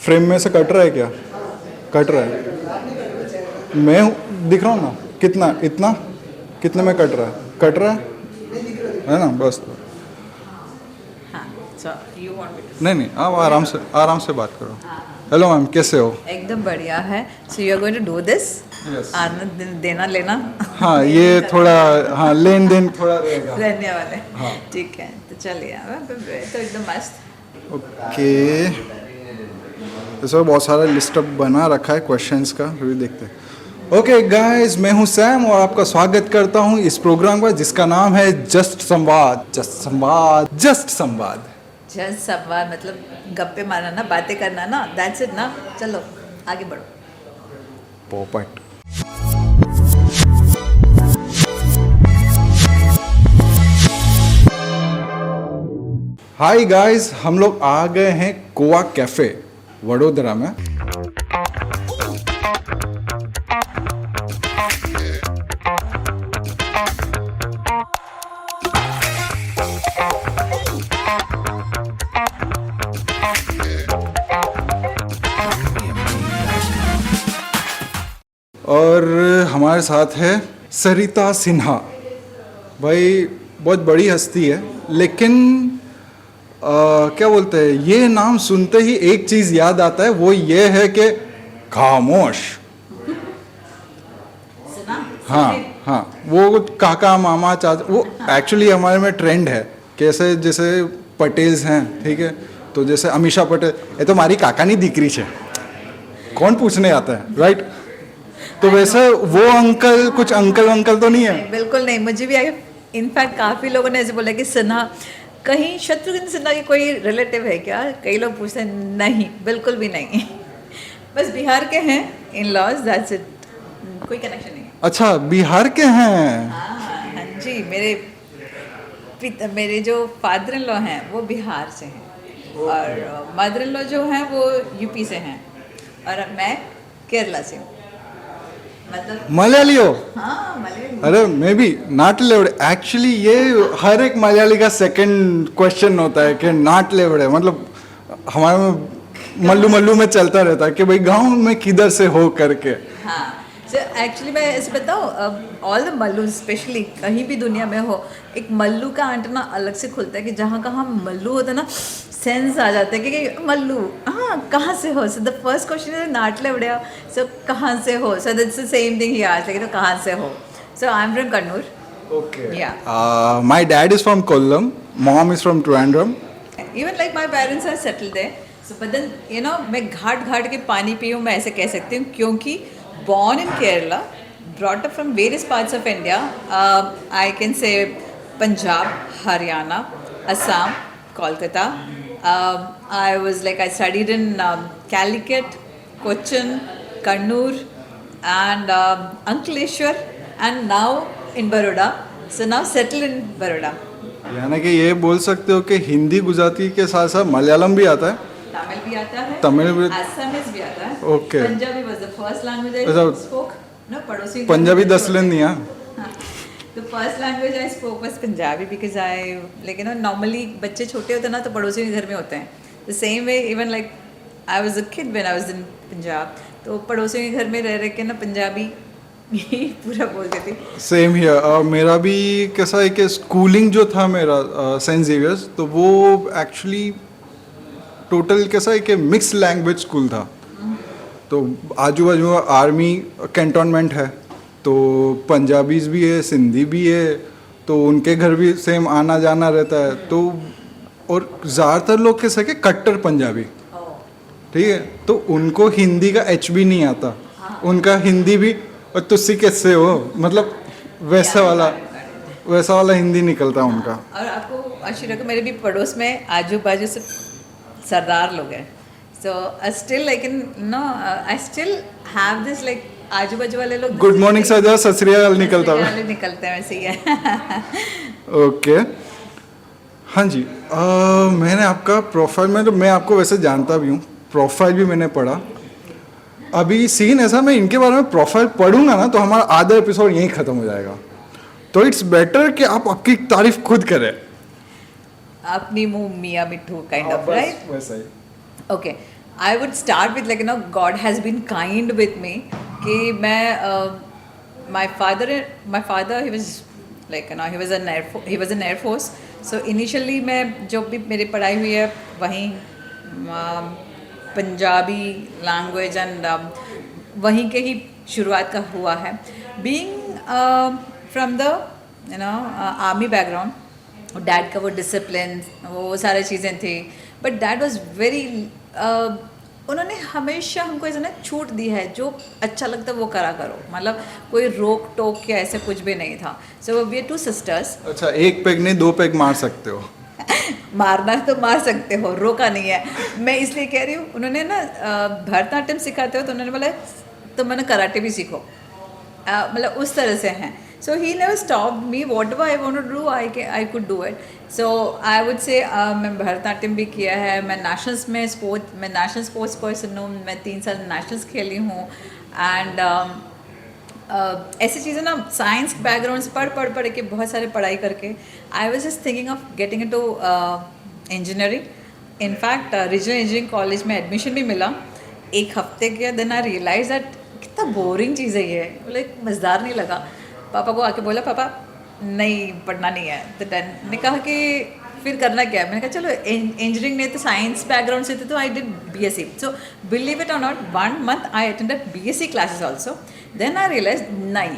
Frame में से cut रहा है क्या? कट रहा है। मैं दिख रहा हूँ ना? कितना? इतना? कितने में कट रहा है? कट रहा है ना? बस। हाँ, so you want me to? नहीं नहीं, आप आराम से बात करो। हेलो मैम, कैसे हो? एकदम बढ़िया है। So you are going to do this? Yes. आना देना लेना। हाँ, ये थोड़ा, हाँ, लेन देन थोड़ा रहेगा। रहने वाले। हाँ। ठीक है, तो चलिए। तो एकदम मस्त। ओके, इसमें बहुत सारा लिस्ट अप बना रखा है क्वेश्चंस का, फिर भी देखते हैं। ओके गाइस, मैं हूं सैम और आपका स्वागत करता हूं इस प्रोग्राम का जिसका नाम है जस्ट संवाद। जस्ट संवाद, जस्ट संवाद। जस्ट संवाद मतलब गप्पे मारना ना, बातें करना ना, दैट्स इट ना। चलो आगे बढ़ो। पोपट। हाय गाइस, हम लोग आ गए हैं गोवा कैफे वडोदरा में। और हमारे साथ है सरिता सिन्हा। भाई बहुत बड़ी हस्ती है, लेकिन क्या बोलते हैं, ये नाम सुनते ही एक चीज़ याद आता है, वो ये है कि खामोश। हाँ हाँ, वो काका मामा चाचा, वो एक्चुअली हमारे में ट्रेंड है। कैसे, जैसे पटेल्स हैं, ठीक है, तो जैसे अमीषा पटेल, ये तो हमारी काका नहीं दिकरी है, कौन पूछने आता है, राइट? तो वैसे वो अंकल, कुछ अंकल वंकल तो नहीं है? बिल्कुल नहीं, मुझे भी इनफैक्ट काफ़ी लोगों ने ऐसे बोला कि सिन्हा कहीं शत्रुघ्न सिन्हा की कोई रिलेटिव है क्या? कई लोग पूछते हैं, नहीं, बिल्कुल भी नहीं। बस बिहार के हैं इन लॉज, दैट्स इट, कोई कनेक्शन नहीं है। अच्छा, बिहार के हैं? हाँ जी, मेरे जो फादर इन लॉ हैं वो बिहार से हैं और मदर इन लॉ जो हैं वो यूपी से हैं और मैं केरला से हूँ। मतलब मलयाली हो? हाँ, मलयाली। अरे मैं भी नाट लेवड़े। एक्चुअली ये हर एक मलयाली का सेकंड क्वेश्चन होता है कि नाट लेवड़े, मतलब हमारे में मल्लू मल्लू में चलता रहता है कि भाई गांव में किधर से हो करके। हाँ, सो एक्चुअली मैं ऐसे बताऊँ, ऑल द मल्लू स्पेशली कहीं भी दुनिया में हो, एक मल्लू का एंटेना अलग से खुलता है कि जहाँ कहाँ मल्लू होता है ना, सेंस आ जाता है कि मल्लू, हाँ, कहाँ से हो। So the first question is नाटले उड़िया, सो कहाँ से हो। So that's the same thing he asked, लेकिन तो कहाँ से हो। So I am from Kannur. Okay. Yeah. My dad is from Kollam, mom is from Trivandrum. Even like my parents are settled there. So but then you know, मैं घाट घाट के पानी P हूँ, मैं ऐसे कह सकती हूँ, क्योंकि born in Kerala, brought up from various parts of India. I can say Punjab, Haryana, Assam, Kolkata. I studied in Calicut, Cochin, Kannur, and Ankleshwar, and now in Baroda. So now settled in Baroda. यानी कि ये बोल सकते हो कि हिंदी गुजराती के साथ साथ मलयालम भी आता है? तमिल भी आता है, तमिल भी, असमीज भी आता है। Okay. Punjabi was the first language I अच्छा, spoke. No, पड़ोसी पंजाबी 10 लेन दिया। The first language I spoke was Punjabi because like you know, normally बच्चे छोटे होते हैं ना तो पड़ोसियों के घर में होते हैं। The same way even like I was a kid when I was in Punjab, तो पड़ोसियों के घर में रह रह के ना पंजाबी पूरा बोलती थी। Same here. मेरा भी कैसा है कि स्कूलिंग जो था मेरा सेंट जेवियर्स, तो वो एक्चुअली टोटल कैसा है कि मिक्स लैंग्वेज स्कूल था। तो आजू बाजू आर्मी कैंटोनमेंट है, तो पंजाबीज भी है, सिंधी भी है, तो उनके घर भी सेम आना जाना रहता है। तो और ज़्यादातर लोग कैसे कि कट्टर पंजाबी, ठीक है, तो उनको हिंदी का एच भी नहीं आता, उनका हिंदी भी और तुस्सी कैसे हो, मतलब वैसा वाला हिंदी निकलता है उनका। और आपको आशीर्वाद को, मेरे भी पड़ोस में आजू बाजू से सरदार लोग हैं। So I still like in no, I still have this like आजू बाजू वाले लोग गुड मॉर्निंग सरदार, सत श्री अकाल निकलता है, निकलते हैं वैसे ही है। ओके। हाँ जी, मैंने आपका प्रोफाइल में, तो मैं आपको वैसे जानता भी हूँ, प्रोफाइल भी मैंने पढ़ा। अभी सीन ऐसा, मैं इनके बारे में प्रोफाइल पढ़ूंगा ना तो हमारा आधा एपिसोड यहीं ख़त्म हो जाएगा, तो इट्स बेटर कि आप आपकी तारीफ खुद करें। अपनी मुंह मियाँ मिट्ठू काइंड ऑफ, राइट? वैसा ही। Okay, I would start with like God has been kind with me कि मैं my father he was like he was an air force. So initially मैं जो भी मेरी पढ़ाई हुई है वहीं पंजाबी लैंग्वेज एंड वहीं के ही शुरुआत का हुआ है. Being from the army background, dad का वो डिसिप्लिन वो सारी चीज़ें थी. बट डैड वॉज वेरी उन्होंने हमेशा हमको ऐसा ना छूट दी है, जो अच्छा लगता है वो करा करो, मतलब कोई रोक टोक या ऐसा कुछ भी नहीं था. So we are 2 sisters. अच्छा, एक पेग नहीं 2 पेग मार सकते हो. मारना तो मार सकते हो, रोका नहीं है. मैं इसलिए कह रही हूँ, उन्होंने ना भरतनाट्यम सिखाते हो तो उन्होंने बोला तो मैंने कराटे भी सीखो, मतलब उस तरह से हैं. So he never stop me, whatever I want to do I could do it. So I would say मैं भरतनाट्यम भी किया है, मैं नेशनल स्पोर्ट्स पर्सन हूँ, मैं 3 साल नेशनल्स खेली हूँ. एंड ऐसी चीज़ें ना साइंस बैकग्राउंड से पढ़ के बहुत सारे पढ़ाई करके I was just thinking of getting into engineering. In fact regional engineering college में एडमिशन भी मिला. एक हफ्ते के देन आई रियलाइज दैट कितना बोरिंग चीज़ है ये, बोले मज़ेदार नहीं लगा. पापा को आके बोला पापा नहीं पढ़ना नहीं है. तो डैड ने कहा कि फिर करना क्या है. मैंने कहा चलो इंजीनियरिंग नहीं तो साइंस बैकग्राउंड से थे तो I did BSc. So believe it or not 1 month I attended BSc classes also. Then I realise नहीं,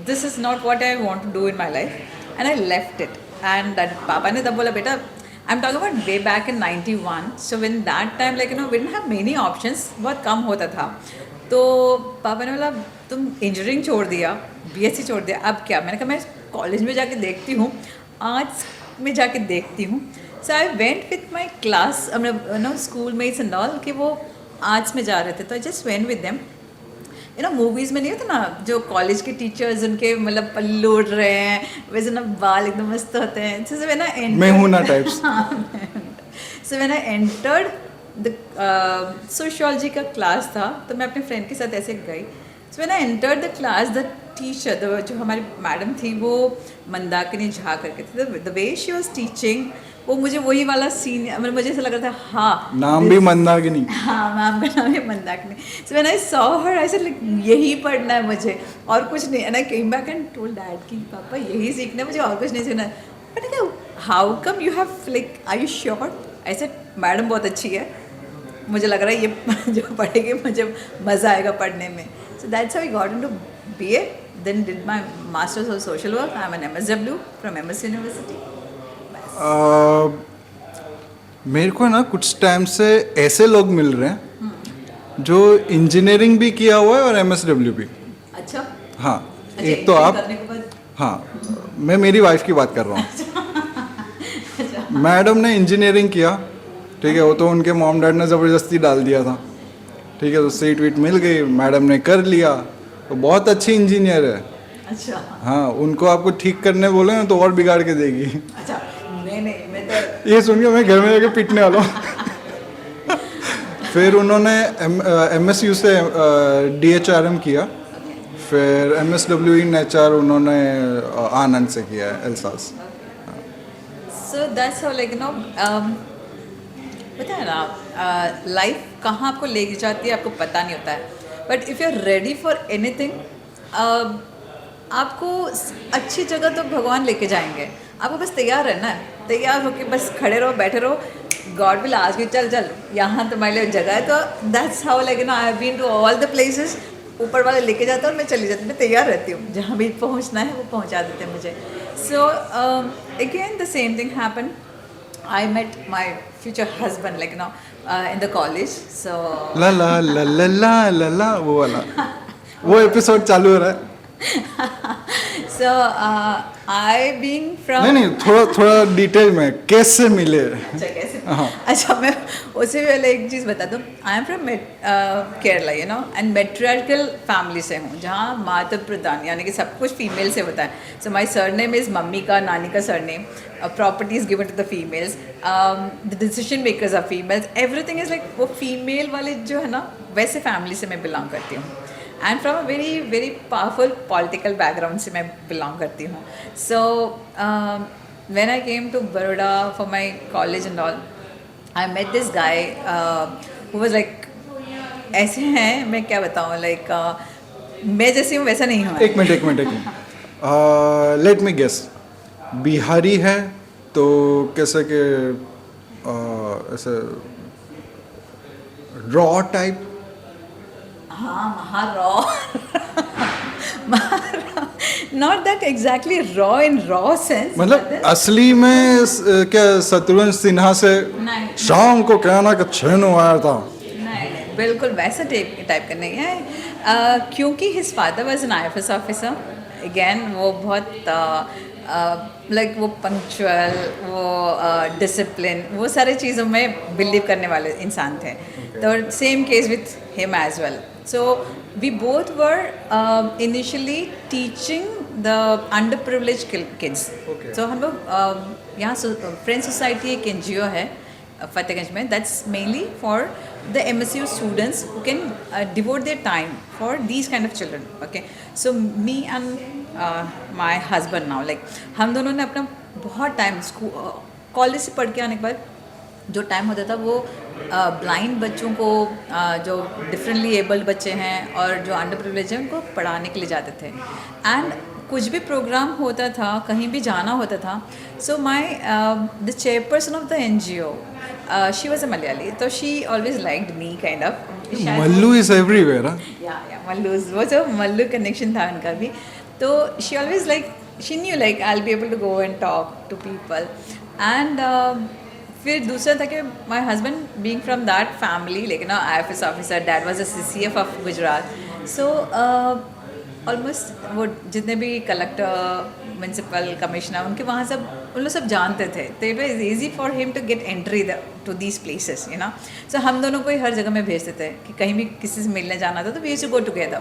this is not what I want to do in my life and I left it. And पापा ने तब बोला बेटा, I am talking about way back in 91. So when that time like we didn't have many options, बहुत कम होता था. तो पापा ने बोला तुम इंजीनियरिंग छोड़ दिया, BSc छोड़ दिया, अब क्या. मैंने कहा मैं कॉलेज में जाके देखती हूँ, आर्ट्स में जाके देखती हूँ. So I went with my class schoolmates and all कि वो आर्ट्स में जा रहे थे. तो I just went with them. Movies में नहीं होता ना जो कॉलेज के टीचर्स उनके मतलब पल्लू उड़ रहे हैं, वैसे ना बाल एकदम मस्त होते हैं. सो व्हेन आई मैं हूं ना types. So when I entered the sociology का क्लास था तो मैं अपने फ्रेंड के साथ ऐसे गई. सो when I entered the class the teacher जो हमारी मैडम थी वो मंदाकिनी झा करके थी. The way she was teaching वो मुझे वही वाला सीन मतलब मुझे ऐसा लग रहा था हाँ नाम भी मंदाकिनी. हाँ मैम का नाम है मंदाकिनी. सो when I saw her I said like यही पढ़ना है मुझे और कुछ नहीं. And I came back and told dad कि पापा यही सीखना है मुझे और कुछ नहीं सीखना है. But how come you have like are you sure. I said madam बहुत अच्छी है, मुझे लग रहा है ये जो पढ़ेगी मुझे मज़ा आएगा पढ़ने में. So that's how I got into BA. Then did my masters of social work. I am an MSW from MS university. मेरे को ना कुछ टाइम से ऐसे लोग मिल रहे हैं जो इंजीनियरिंग भी किया हुआ है और MSW भी. अच्छा. हाँ, अच्छा, एक तो आप. करने के बाद हाँ, मैं मेरी वाइफ की बात कर रहा हूँ. मैडम ने इंजीनियरिंग किया, ठीक है, वो तो उनके मॉम डैड ने ज़बरदस्ती डाल दिया था, ठीक है. तो सीट वीट मिल गई, मैडम ने कर लिया, तो बहुत अच्छी इंजीनियर है. अच्छा. हाँ, उनको आपको ठीक करने बोले ना तो और बिगाड़ के देगी. अच्छा नहीं मैं तो ये सुन के मैं घर में जाके पीटने वाला हूँ. फिर उन्होंने MSU से DHRM किया, फिर MSW इन HR उन्होंने आनंद से किया है, Alsace. So that's how like पता है ना लाइफ कहाँ आपको ले जाती है आपको पता नहीं होता है. But if you are ready for anything आपको अच्छी जगह तो भगवान लेके जाएंगे. आपको बस तैयार रहना है, तैयार होके बस खड़े रहो बैठे रहो. गॉड विल आस्क यू चल यहाँ तुम्हारे लिए जगह है. तो that's how like I have been to all the places. ऊपर वाले लेके जाता है और मैं चली जाती हूँ, मैं तैयार रहती हूँ, जहाँ भी पहुँचना है वो पहुँचा देते हैं मुझे. So again the same thing happen. I met my future husband like in the college. So ला ला ला ला ला ला ला वो वाला वो एपिसोड चालू हो रहा है. so I being from नहीं थोड़ा डिटेल में कैसे मिले. अच्छा कैसे. हाँ. अच्छा मैं उससे पहले एक चीज़ बता दूँ. आई am from Kerala and matriarchal family से हूँ जहाँ मातृ प्रधान यानी कि सब कुछ फीमेल से होता है. So my surname is mummy का नानी का surname. Properties given to the females. The decision makers are females. Everything is like वो फीमेल वाले जो है ना वैसे फैमिली से मैं बिलोंग करती हूँ. And from a very very powerful political background से मैं बिलोंग करती हूँ. सो when I came to Baroda for my college and all, I met this guy who was like ऐसे हैं, मैं क्या बताऊँ, लाइक मैं जैसी हूँ वैसा नहीं हूँ। एक minute let me guess, Bihari है तो कैसे के ऐसे रॉ टाइप, हाँ, raw not that exactly raw in raw sense, मतलब असली में क्या शत्रुघ्न सिन्हा से नहीं। शाम को कहना कि छेनो आया था। नहीं, बिल्कुल वैसा टाइप का नहीं है। क्योंकि his father was an IFS officer, again वो बहुत लाइक वो पंक्चुअल, वो डिसिप्लिन, वो सारे चीज़ों में बिलीव करने वाले इंसान थे। तो same case with him as well. So we both were initially teaching the under privilege kids. Okay. So हम लोग यहाँ फ्रेंड सोसाइटी एक NGO है फतेहगंज में, that's mainly for the MSU students who can devote their time for these kind of children. Okay, so me and my husband now, like हम दोनों ने अपना बहुत टाइम स्कूल कॉलेज से पढ़ के आने के बाद जो टाइम होता था वो ब्लाइंड बच्चों को, जो डिफरेंटली एबल्ड बच्चे हैं और जो अंडर प्रिविलेज हैं उनको पढ़ाने के लिए जाते थे। एंड कुछ भी प्रोग्राम होता था, कहीं भी जाना होता था, so my the chairperson of the NGO, she was a Malayali, तो she always liked me kind of. Mallu is everywhere. या मल्लू, वो जो मल्लू कनेक्शन था उनका भी, तो she always like, she knew like I will be able to go and talk to people. And फिर दूसरा था कि my husband being from that family, like ना IFS officer, dad was a CCF of Gujarat, so almost वो जितने भी collector, municipal commissioner, उनके वहाँ सब उन लोग सब जानते थे, तो it was easy for him to get entry to these places, you know. So हम दोनों को ही हर जगह में भेजते थे कि कहीं भी किसी से मिलने जाना था तो we used to go together.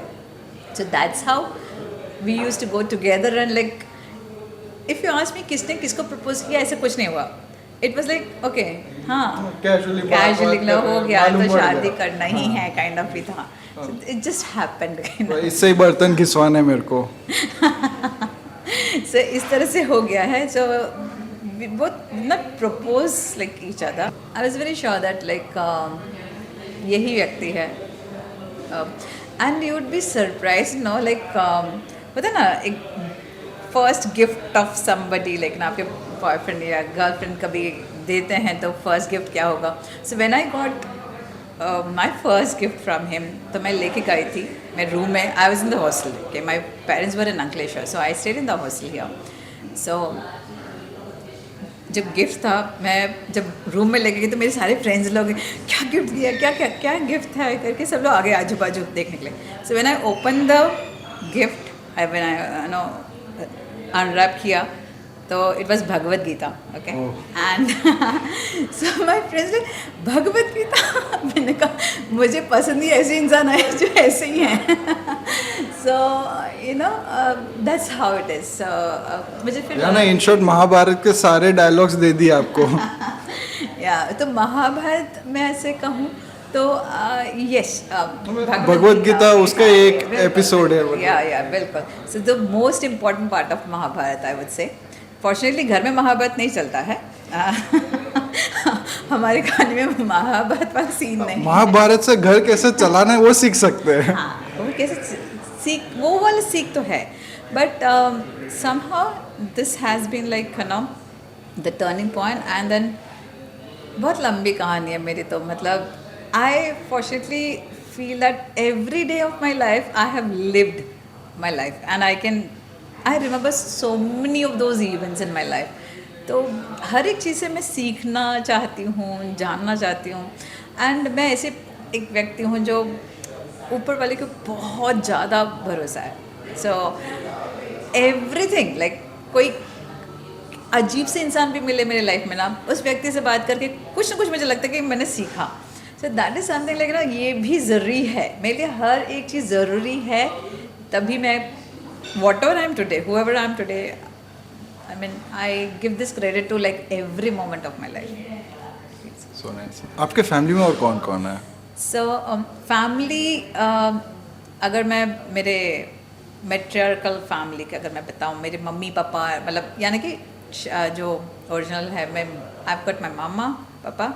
So that's how we used to go together. And like if you ask me किसने किसको प्रपोज किया, ऐसे कुछ नहीं हुआ। इट वाज लाइक ओके, हाँ कैजुअली हो गया तो शादी करना ही है काइंड ऑफ भी था। It just happened. इससे ही बर्तन घिसवाने मेरे को। सो इस तरह से हो गया है। सो we both not propose like each other. I was very sure that like यही व्यक्ति है। And you would be surprised, no, like पता ना, एक first gift of somebody, like ना आपके बॉयफ्रेंड या गर्लफ्रेंड कभी देते हैं तो फर्स्ट गिफ्ट क्या होगा। So when I got my first gift from him, तो मैं लेके गई थी मेरे रूम में। I was in the hostel, के my parents were in Ankleshwar, so I stayed in the hostel here. So जब गिफ्ट था, मैं जब रूम में लेके गई तो मेरे सारे फ्रेंड्स लोग क्या गिफ्ट दिया, क्या क्या क्या गिफ्ट है करके सब लोग आगे आजू बाजू देखने के लिए। So when I open the gift, when I know unwrap किया, तो it was Bhagavad Gita. Okay, and so my friends like Bhagavad Gita. मैंने कहा मुझे पसंद ही ऐसे इंसान आए जो ऐसे ही हैं। So you know that's how it is. मुझे फिर ना इन शॉर्ट महाभारत के सारे डायलॉग्स दे दिए आपको। या तो महाभारत में ऐसे कहूँ तो यस, भगवद गीता उसका एक एपिसोड है। या बिल्कुल। So the most important part of Mahabharata, I would say. Fortunately घर में महाभारत नहीं चलता है। हमारे खाने में महाभारत वाला सीन नहीं। महाभारत से घर कैसे चलाना है वो सीख सकते हैं। हाँ, वो कैसे सीख, वो वाला सीख तो है, but somehow this has been like you know the turning point. And then बहुत लंबी कहानी है मेरी, तो मतलब I fortunately feel that every day of my life I have lived my life, and I remember so many of those events in my life. तो हर एक चीज़ से मैं सीखना चाहती हूँ, जानना चाहती हूँ। एंड मैं ऐसे एक व्यक्ति हूँ जो ऊपर वाले को बहुत ज़्यादा भरोसा है। सो एवरीथिंग लाइक, कोई अजीब से इंसान भी मिले मेरे लाइफ में ना, उस व्यक्ति से बात करके कुछ ना कुछ मुझे लगता है कि मैंने सीखा। सो दैट इज़ समथिंग लाइक ना, ये भी ज़रूरी है मेरे लिए। हर एक चीज़ ज़रूरी है, तभी मैं whatever I am today, whoever I am today, I mean, I give this credit to like every moment of my life. So nice. आपके फैमिली में और कौन कौन है? So family, अगर मैं मेरे मेट्रियार्कल फैमिली के अगर मैं बताऊँ, मेरे मम्मी पापा, मतलब यानी कि जो ओरिजिनल है, मैं I've got my mama, papa,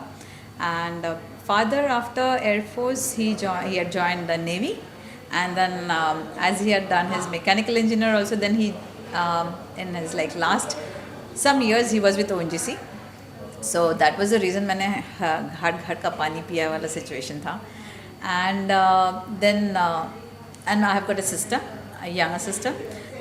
And father, after Air Force, he had joined the Navy, and then as he had done his mechanical engineer also, then he in his like last some years he was with ONGC. So that was the reason मैंने हर घर का पानी पिया वाला situation था. And then and I have got a sister, a younger sister,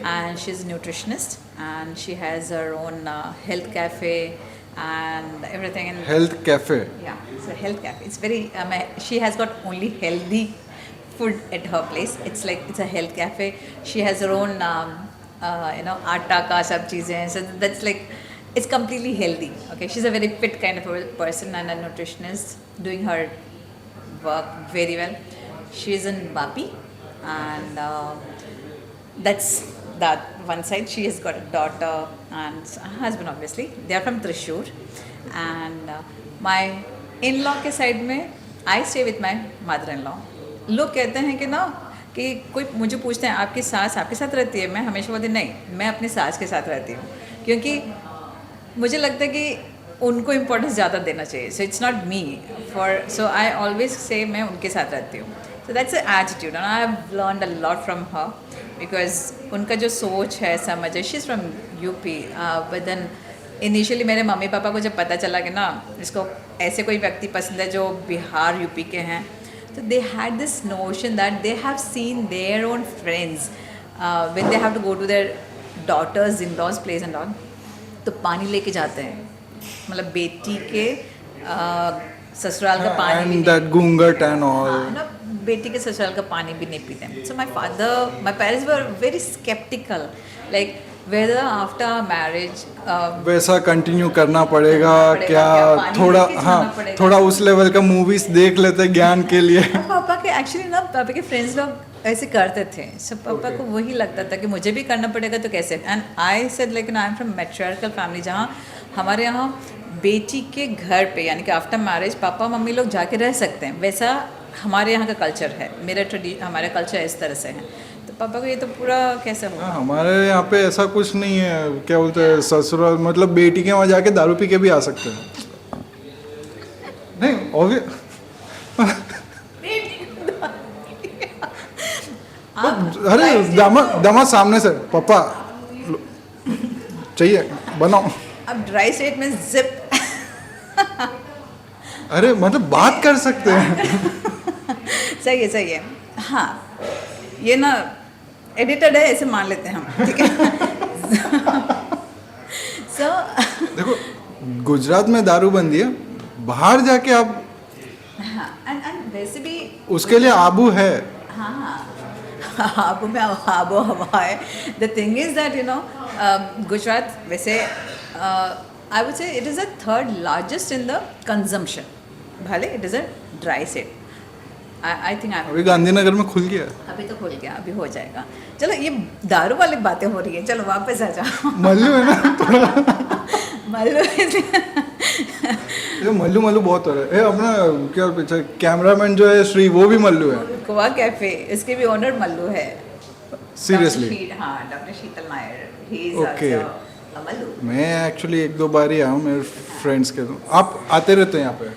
and she's a nutritionist, and she has her own health cafe and everything. And Health cafe. yeah, it's a health cafe. It's very. She has got only healthy food at her place. It's like it's a health cafe. She has her own, atta ka sab cheezein. So that's like, it's completely healthy. Okay, she's a very fit kind of a person and a nutritionist, doing her work very well. She's in Vapi, and that's that one side. She has got a daughter and a husband, obviously. They are from Trishur. And my in-law के side में I stay with my mother-in-law. लोग कहते हैं कि ना कि कोई मुझे पूछते हैं आपकी सास आपके साथ रहती है, मैं हमेशा बोलती नहीं, मैं अपनी सास के साथ रहती हूँ, क्योंकि मुझे लगता है कि उनको इम्पोर्टेंस ज़्यादा देना चाहिए. So it's not me for, so I always say मैं उनके साथ रहती हूँ. So that's a attitude and I have learned a lot from her, because उनका जो सोच है, समझ है. She is from UP, but then initially मेरे मम्मी पापा को जब पता चला कि ना इसको ऐसे कोई व्यक्ति पसंद है जो बिहार यूपी के हैं, तो they had this notion that they have seen their own friends when they have to go to their daughters in laws place and all, तो पानी लेके जाते हैं, मतलब बेटी के ससुराल का पानी भी And that gungat and all. ना, बेटी के ससुराल का पानी भी नहीं पीते. So my parents were very sceptical, like whether after marriage वैसा कंटिन्यू करना पड़ेगा पड़ेगा, क्या, पानी थोड़ा लेके जाना हाँ पड़ेगा. थोड़ा उस लेवल का मूवीज देख लेते ज्ञान के लिए. पापा के एक्चुअली ना, पापा के फ्रेंड्स लोग ऐसे करते थे. सो पापा को वही लगता था कि मुझे भी करना पड़ेगा तो कैसे. And I said like I am from matriarchal family, जहाँ हमारे यहाँ बेटी के घर पे यानी कि आफ्टर मैरिज पापा मम्मी लोग जाके रह सकते हैं, वैसा हमारे यहाँ का कल्चर है. हमारा कल्चर इस तरह से है. तो पापा को ये तो पूरा कैसे होगा. हमारे यहाँ पे ऐसा कुछ नहीं है. क्या बोलते हैं ससुराल, मतलब बेटी के वहाँ जाके दारू पी के भी आ सकते हैं. नहीं ऑब्वियस. अरे दामाद सामने से पापा चाहिए बनाओ. अब ड्राई स्टेट में जिप. अरे मतलब बात कर सकते हैं. सही है. हाँ, ये ना एडिटेड है, ऐसे मान लेते हैं हम, ठीक है. सो देखो गुजरात में दारू बंदी है, बाहर जाके आप एंड वैसे भी उसके लिए आबू है. आबू में आबो हवा है. The thing is that Gujarat वैसे I would say it is the third largest in the consumption. भले it is a dry state. I think अभी गांधीनगर में खुल गया. अभी तो खुल गया, अभी हो जाएगा. चलो ये दारू वाली बातें हो रही है, चलो वापस आ जाओ. मल्लू है ना. मल्लू ये मल्लू बहुत हो रहा है. अपना क्या पीछे कैमरामैन जो है श्री, वो भी मल्लू है. गोवा कैफे, इसके भी ओनर मल्लू है. सीरियसली. हाँ, doctor Sheetal Nair, he is Okay. Also Mallu. मैं एक्चुअली 1-2 बार ही आया हूँ मेरे फ्रेंड्स के. तो आप आते रहते हैं यहाँ पे?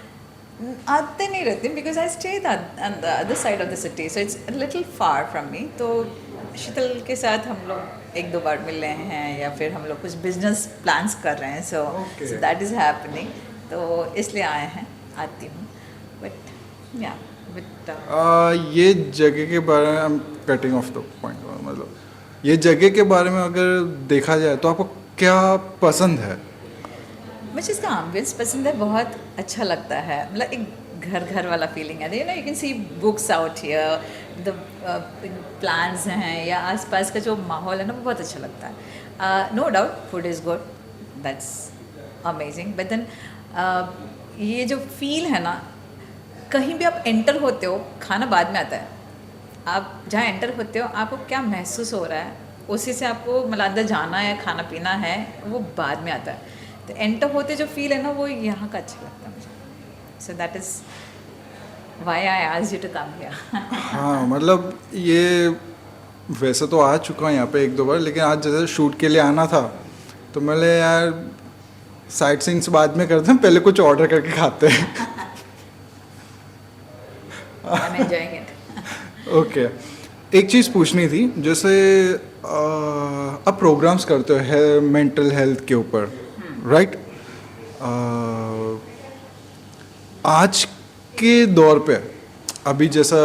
आते नहीं रहते because I stay on the other side of the city, so it's little far from me. तो शीतल के साथ हम लोग 1-2 बार मिल रहे हैं, या फिर हम लोग कुछ बिजनेस प्लान्स कर रहे हैं. सो दैट इज़ हैपनिंग. तो इसलिए आए हैं, आती हूँ. बट या ये जगह के बारे में, I am cutting of the point, मतलब ये जगह के बारे में अगर देखा जाए तो आपको क्या पसंद है? मुझे इसका एम्बियंस पसंद है, बहुत अच्छा लगता है. मतलब एक घर वाला फीलिंग है. You can see books out here, the plans हैं या आसपास का जो माहौल है ना, वो बहुत अच्छा लगता है. No doubt food is good, that's amazing. But then ये जो फील है ना, कहीं भी आप एंटर होते हो, खाना बाद में आता है. आप जहाँ एंटर होते हो, आपको क्या महसूस हो रहा है, उसी से आपको मतलब अंदर जाना है, खाना पीना है, वो बाद में आता है. तो एंटर होते जो फील है ना, वो यहाँ का अच्छा लगता है मुझे. So that is why I asked you to come here. हाँ मतलब ये वैसे तो आ चुका हूँ यहाँ पे 1-2 बार, लेकिन आज जैसे शूट के लिए आना था तो मैंने यार साइट सीइंग्स बाद में करते हैं, पहले कुछ ऑर्डर करके खाते हैं. I am enjoying it. Okay, एक चीज़ पूछनी थी, जैसे आप प्रोग्राम्स करते हो मेंटल हेल्थ के ऊपर, राइट? आज के दौर पे अभी जैसा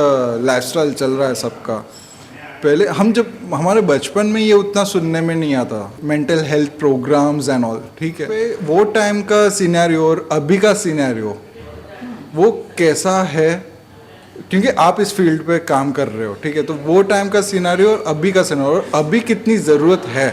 लाइफस्टाइल चल रहा है सबका, पहले हम जब हमारे बचपन में ये उतना सुनने में नहीं आता, mental health programmes and all, ठीक है? वो टाइम का सिनेरियो और अभी का सिनेरियो वो कैसा है? क्योंकि आप इस फील्ड पे काम कर रहे हो, ठीक है? तो वो टाइम का सिनेरियो और अभी का सिनेरियो, अभी कितनी ज़रूरत है?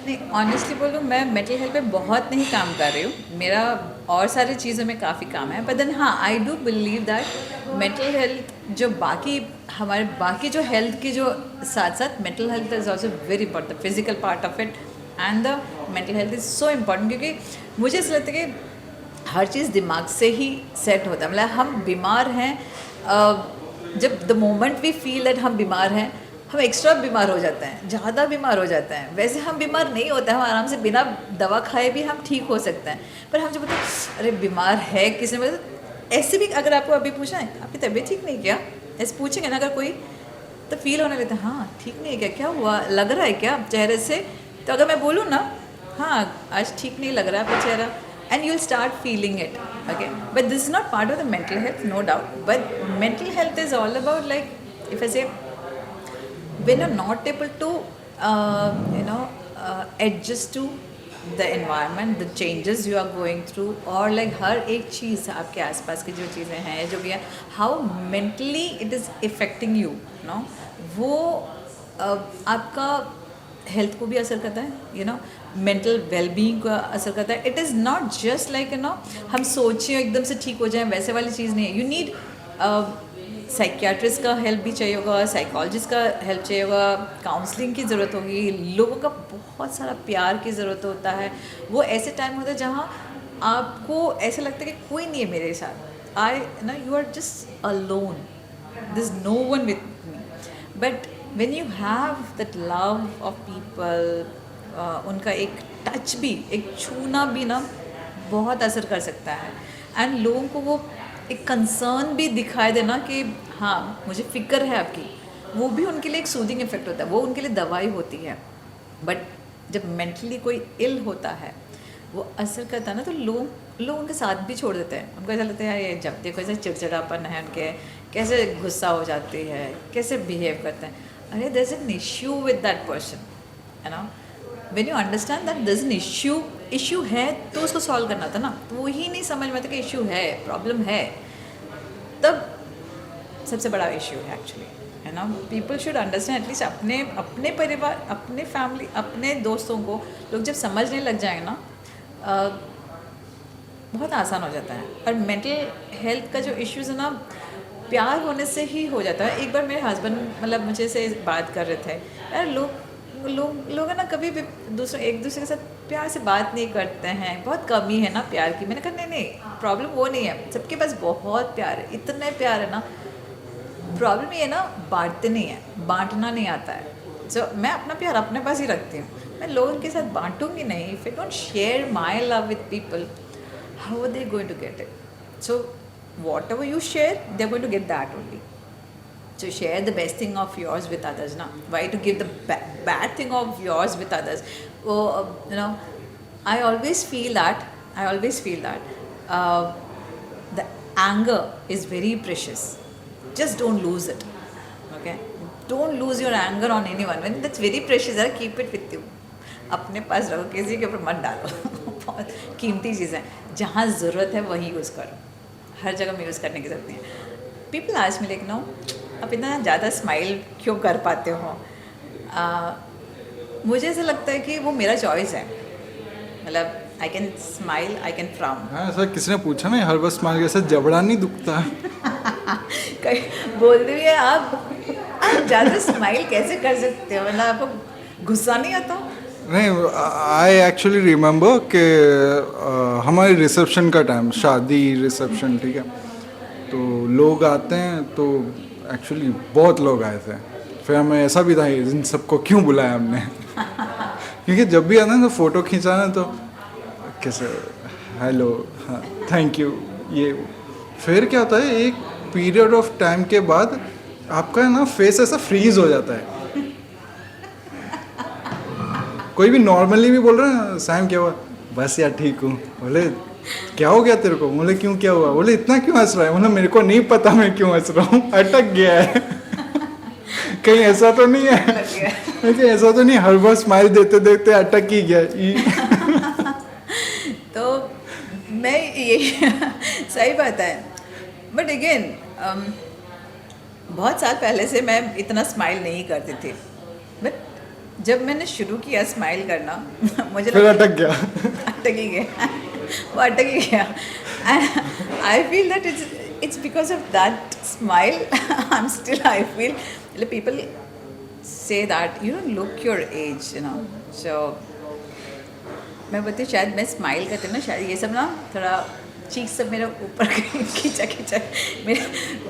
नहीं, ऑनेस्टली बोलूँ, मैं मेंटल हेल्थ पे बहुत नहीं काम कर रही हूँ, मेरा और सारी चीज़ों में काफ़ी काम है। बट देन हाँ, I do believe that mental health जो बाकी हमारे बाकी जो हेल्थ के जो साथ साथ mental health is also very important, physical part of it and the mental health is so important. क्योंकि मुझे ऐसा लगता है कि हर चीज़ दिमाग से ही सेट होता है। मतलब हम बीमार हैं, जब the moment we feel that हम बीमार हैं, हम एक्स्ट्रा बीमार हो जाते हैं, ज़्यादा बीमार हो जाते हैं। वैसे हम बीमार नहीं होते हैं, हम आराम से बिना दवा खाए भी हम ठीक हो सकते हैं। पर हम जब बोलते हैं अरे बीमार है, किसी ने ऐसे भी अगर आपको अभी पूछा है आपकी तबीयत ठीक नहीं क्या, ऐसे पूछेंगे ना अगर कोई, तो फील होने लगता है हाँ ठीक नहीं है क्या, क्या हुआ, लग रहा है क्या चेहरे से? तो अगर मैं बोलूँ ना हाँ आज ठीक नहीं लग रहा है आपका चेहरा, and you'll start feeling it, okay? But this is not part of the mental health, no doubt, but mental health is all about, like, if I say, when you're not able to adjust to the environment, the changes you are going through, or like हर एक चीज़ आपके आसपास की जो चीज़ें हैं जो भी है, how mentally it is affecting you, no? वो आपका हेल्थ को भी असर करता है, यू नो, मेंटल वेलबींग को असर करता है। It is not just like, you no, हम सोचें एकदम से ठीक हो जाए, वैसे वाली चीज़ नहीं है। यू नीड साइकियाट्रिस्ट का हेल्प भी चाहिए होगा, साइकोलॉजिस्ट का हेल्प चाहिए होगा, काउंसलिंग की ज़रूरत होगी, लोगों का बहुत सारा प्यार की ज़रूरत होता है। वो ऐसे टाइम होता है जहाँ आपको ऐसा लगता है कि कोई नहीं है मेरे साथ, you are just alone, this no one with me. But when you have that love of people, उनका एक टच भी, एक छूना भी ना बहुत असर कर सकता है। एंड लोगों को वो एक कंसर्न भी दिखाई देना कि हाँ मुझे फ़िक्र है आपकी, वो भी उनके लिए एक सूदिंग इफेक्ट होता है, वो उनके लिए दवाई होती है। बट जब मेंटली कोई इल होता है, वो असर करता है ना, तो लोग उनके साथ भी छोड़ देते हैं। उनको ऐसा लगता है यार ये जब देखो ऐसे चिड़चिड़ापन है उनके, कैसे गुस्सा हो जाती है, कैसे बिहेव करते हैं। अरे there is an issue with that person, है ना? When you understand that there is an issue है तो उसको सॉल्व करना था ना। तो वो ही नहीं समझ में आता कि इश्यू है, प्रॉब्लम है, तब सबसे बड़ा इश्यू है एक्चुअली, है ना? पीपल शुड अंडरस्टैंड, एटलीस्ट अपने परिवार, अपने फैमिली, अपने दोस्तों को लोग जब समझने लग जाएंगे ना, बहुत आसान हो जाता है। और मेंटल हेल्थ का जो इश्यूज़ है ना, प्यार होने से ही हो जाता है। एक बार मेरे हस्बैंड मतलब मुझे से बात कर रहे थे, यार लोग है ना कभी भी एक दूसरे के साथ प्यार से बात नहीं करते हैं, बहुत कमी है ना प्यार की। मैंने कहा नहीं, प्रॉब्लम वो नहीं है, सबके पास बहुत प्यार है, इतने प्यार है ना। प्रॉब्लम ये है ना, बांटते नहीं है, बांटना नहीं आता है। सो मैं अपना प्यार अपने पास ही रखती हूँ, मैं लोगों के साथ बांटूंगी नहीं। If I don't share my love with people, how are they going to get it? So whatever you share, they're going to get that only. So share the best thing of yours with others, na? Why to give the bad thing of yours with others? I always feel that the anger is very precious. Just don't lose it, okay? Don't lose your anger on anyone. When that's very precious, keep it with you. अपने पास रखो, किसी के ऊपर मत डालो। बहुत कीमती चीज़ है, जहाँ ज़रूरत है वही यूज़ करो, हर जगह में यूज़ करने की ज़रूरत नहीं है। पीपल आज में लेकिन आप इतना ज़्यादा स्माइल क्यों कर पाते हो? मुझे ऐसा लगता है कि वो मेरा चॉइस है, मतलब I can smile, I can frown. हाँ, ऐसा किसी ने पूछा ना, हर बार स्माइल जैसे जबड़ा नहीं दुखता? कहीं बोलते भी है आप ज़्यादा स्माइल कैसे कर सकते हो? मतलब आपको गुस्सा नहीं आता? नहीं, आई एक्चुअली रिमेंबर कि हमारे रिसेप्शन का टाइम, शादी रिसेप्शन, ठीक है, तो लोग आते हैं, तो एक्चुअली बहुत लोग आए थे। फिर हमें ऐसा भी था इन सबको क्यों बुलाया हमने। क्योंकि जब भी आना तो फ़ोटो खींचाना, तो कैसे हेलो, हाँ थैंक यू, ये फिर क्या होता है, एक पीरियड ऑफ टाइम के बाद आपका ना फेस ऐसा फ्रीज हो जाता है। कोई भी नॉर्मली भी बोल रहा है ना, सैम क्या हुआ, बस यार ठीक हूँ। बोले क्या हो गया तेरे को? बोले क्यों, क्या हुआ? बोले इतना क्यों हंस रहा है? बोले मेरे को नहीं पता मैं क्यों हंस रहा हूँ, अटक गया है। कहीं ऐसा तो नहीं है, लग गया। कहीं ऐसा तो नहीं हर बार स्माइल देते देते अटक ही गया तो मैं ये सही बात है, बट अगेन बहुत साल पहले से मैं इतना स्माइल नहीं करती थी, बट जब मैंने शुरू किया स्माइल करना मुझे फिर लगा अटक गया। अटक ही गया, वो अटक ही गया। And I feel that it's because of that smile I'm still, I feel people say that you don't look your age, you know, so मैं बोलती हूँ शायद मैं स्माइल करती हूँ ना, शायद ये सब ना थोड़ा चीक सब मेरा ऊपर खींचा खींचा मेरे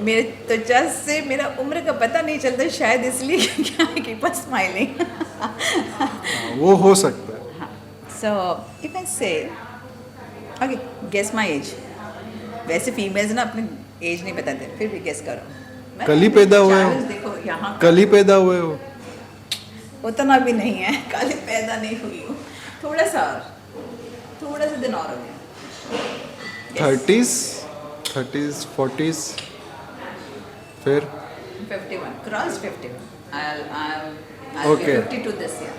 मेरे त्वचा से मेरा उम्र का पता नहीं चलता, शायद इसलिए क्या है कि बस स्माइलिंग। वो हो सकता है। हाँ, सो इफ आई से ओके गेस माई एज, वैसे फीमेल्स ना अपने एज नहीं बताते, फिर भी गेस करो। कल ही पैदा हुए हो। Challenge देखो यहाँ कल ही पैदा हुए हो। उतना भी नहीं है, कल ही पैदा नहीं हुई हूँ, थोड़ा सा दिन और हो गया। 30s 40s, फिर 51 cross 51, I'll be Okay. 52 this year.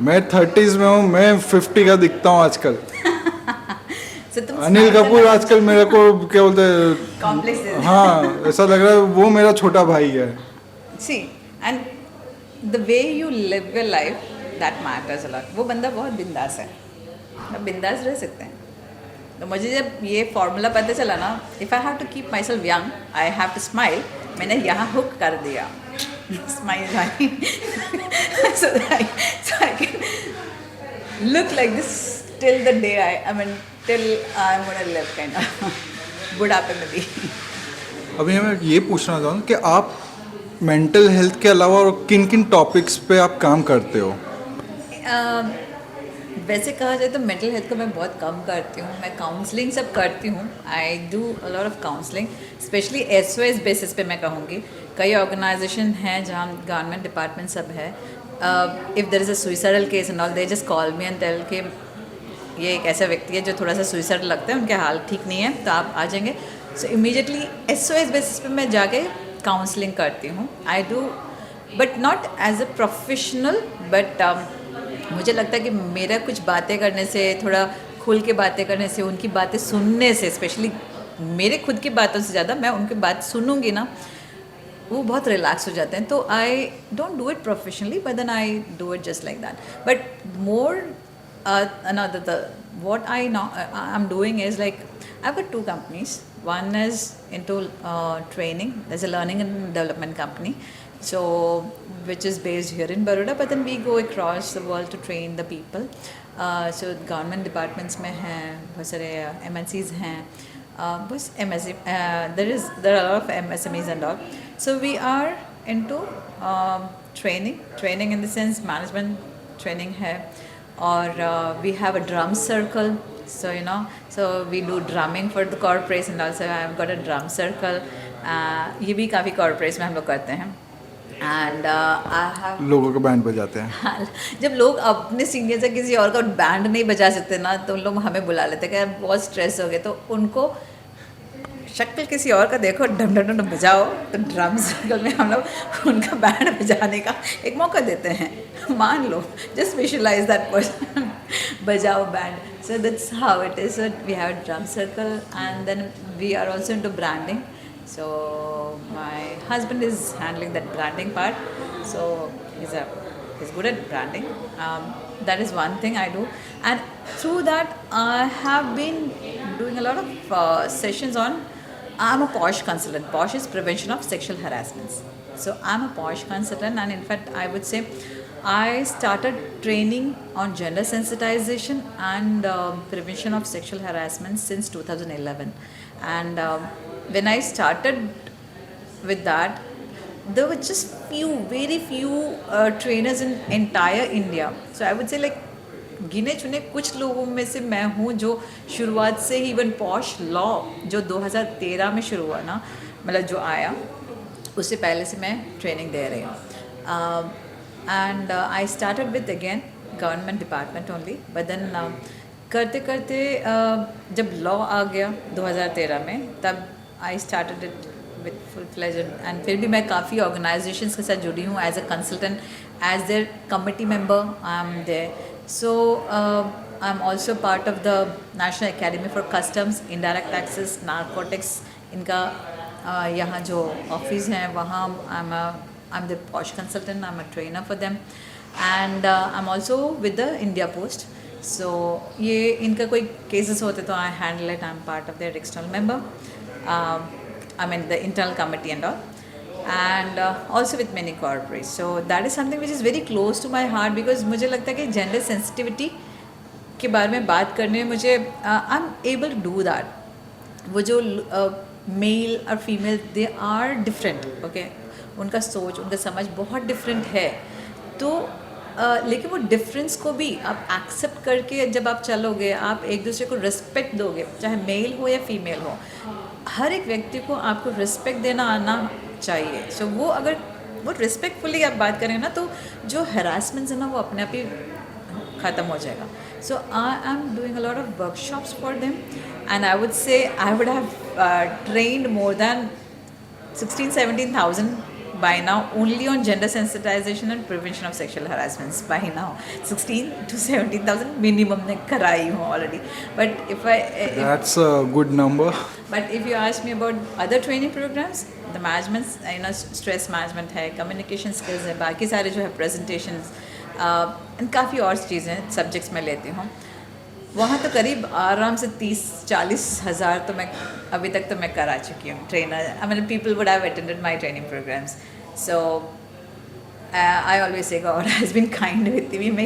मैं 30s में हूँ, मैं 50 का दिखता हूँ आजकल। So तुम अनिल कपूर आजकल मेरे को क्या बोलते हैं, कॉम्प्लेक्स दे हाँ ऐसा लग रहा है वो मेरा छोटा भाई है। See and the way you live your life that matters a lot. वो बंदा बहुत बिंदास है, अब बिंदास रह सकते हैं। तो मुझे जब ये फॉर्मूला पता चला ना, if I have to keep myself young I have to smile, मैंने यहाँ हुक कर दिया smile so I can look like this till the day I mean till I'm gonna live kind of बुढ़ापे में भी। अभी मैं ये पूछना चाहूँ कि आप मेंटल हेल्थ के अलावा और किन किन टॉपिक्स पे आप काम करते हो? वैसे कहा जाए तो मेंटल हेल्थ को मैं बहुत कम करती हूँ, मैं काउंसलिंग सब करती हूँ। I do a lot of counselling, specially SOS basis पे मैं कहूँगी। कई ऑर्गेनाइजेशन हैं जहाँ गवर्नमेंट डिपार्टमेंट सब है, if there is a suicidal case and all they just call me and tell के ये एक ऐसा व्यक्ति है जो थोड़ा सा सुइसाइड लगता है, उनके हाल ठीक नहीं है, तो आप आ जाएंगे। सो इमीडिएटली SOS बेसिस पे मैं जाके काउंसलिंग करती हूँ। I do but not as a professional, but मुझे लगता है कि मेरा कुछ बातें करने से, थोड़ा खुल के बातें करने से, उनकी बातें सुनने से, स्पेशली मेरे खुद की बातों से ज़्यादा मैं उनकी बात सुनूंगी ना, वो बहुत रिलैक्स हो जाते हैं। तो I don't do it professionally, but then I do it just like that. But more what I'm doing is like I've got two companies. One is into training. There's a learning and development company, so which is based here in Baroda, but then we go across the world to train the people. So government departments में हैं, बहुत सारे MNCs हैं, बस MSC, there are a lot of MSMEs and all. So we are into training in the sense management training है, और we have a drum circle, so you know, so we do drumming for the corporates and also I've got a drum circle. ये भी काफ़ी corporates में हम लोग करते हैं। एंड आई हैव लोगों का बैंड बजाते हैं। जब लोग अपने सीनियर से किसी और का बैंड नहीं बजा सकते ना, तो उन लोग हमें बुला लेते हैं कि यार बहुत स्ट्रेस हो गए, तो उनको शक्ल किसी और का देखो, डम डम डम बजाओ, तो ड्रम सर्कल में हम लोग उनका बैंड बजाने का एक मौका देते हैं। मान लो, जस्ट विजुअलाइज दैट पर्सन, बजाओ band. So that's how it is. We have a drum circle and then we are also into branding. So my husband is handling that branding part, so he's good at branding. That is one thing I do, and through that I have been doing a lot of sessions on. I'm a POSH consultant. POSH is prevention of sexual harassments. So I'm a POSH consultant, and in fact I would say I started training on gender sensitization and prevention of sexual harassment since 2011, and when I started with that, there were just very few trainers in entire India. So I would say like गिने चुने कुछ लोगों में से मैं हूँ जो शुरुआत से ही इवन पॉश लॉ जो 2013 में शुरू हुआ ना, मतलब जो आया उससे पहले से मैं ट्रेनिंग दे रही हूँ. And I started with again government department only, but then करते करते जब लॉ आ गया 2013 में, तब I started it with full fledged. And फिर भी मैं काफ़ी ऑर्गेनाइजेशंस के साथ जुड़ी हूँ as a consultant, as their committee member I am there. So I am also part of the national academy for customs, indirect taxes, narcotics. इनका यहाँ जो ऑफिस हैं वहाँ I am the POSH consultant, I am a trainer for them. And I am also with the India Post. So ये इनका कोई cases होते तो I handle it, I am part of their external member, I mean the internal committee and all, and also with many corporates. So that is something which is very close to my heart, because मुझे लगता है कि gender sensitivity के बारे में बात करने में मुझे I am able to do that. वो जो मेल और female they are different, okay, उनका सोच उनका समझ बहुत डिफरेंट है. तो लेकिन वो डिफरेंस को भी आप एक्सेप्ट करके जब आप चलोगे, आप एक दूसरे को रिस्पेक्ट दोगे, चाहे मेल हो या फीमेल हो, हर एक व्यक्ति को आपको रिस्पेक्ट देना आना चाहिए. सो वो अगर वो रिस्पेक्टफुली आप बात करें ना, तो जो हरासमेंट है ना वो अपने आप ही ख़त्म हो जाएगा. So I am doing a lot of workshops for them, and I would say I would have trained more than 16-17,000 by now only on gender sensitization and prevention of sexual harassments. By now 16 to 17,000 minimum ने कराई हूँ already. But if that's a good number. But if you ask me about other training programs, the management, stress management है, communication skills है, बाकी सारे जो है presentations and काफ़ी और चीज़ें subjects में लेती हूँ. वहाँ तो करीब आराम से 30-40 हज़ार तो मैं अभी तक तो मैं करा चुकी हूँ trainer. I mean people would have attended my training programmes. So I always say God has been kind with me. मैं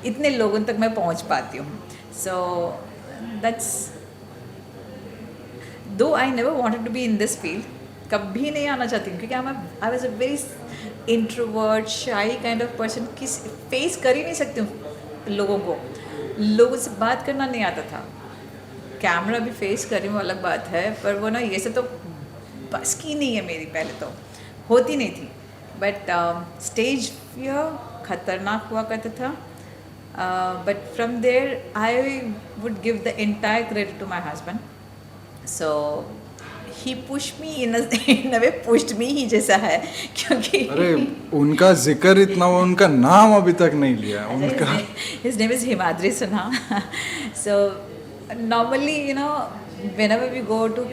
इतने लोगों तक मैं पहुँच पाती हूँ. So that's though I never wanted to be in this field, कभी नहीं आना चाहती हूँ, क्योंकि I was a very introvert shy kind of person. किस फेस कर ही नहीं सकती हूँ लोगों को, लोगों से बात करना नहीं आता था. कैमरा भी फेस कर रही हूँ अलग बात है, पर वो ना ये सब तो बस की नहीं है मेरी, पहले तो होती नहीं थी. बट स्टेज फियर खतरनाक हुआ करता था. But from there I would give the entire credit to my husband. So he push me in a way, pushed me ही जैसा है, क्योंकि अरे उनका जिक्र इतना हुआ, उनका नाम अभी तक नहीं लिया उनका. His name is Himadri Sinha. So normally, you know, whenever we go to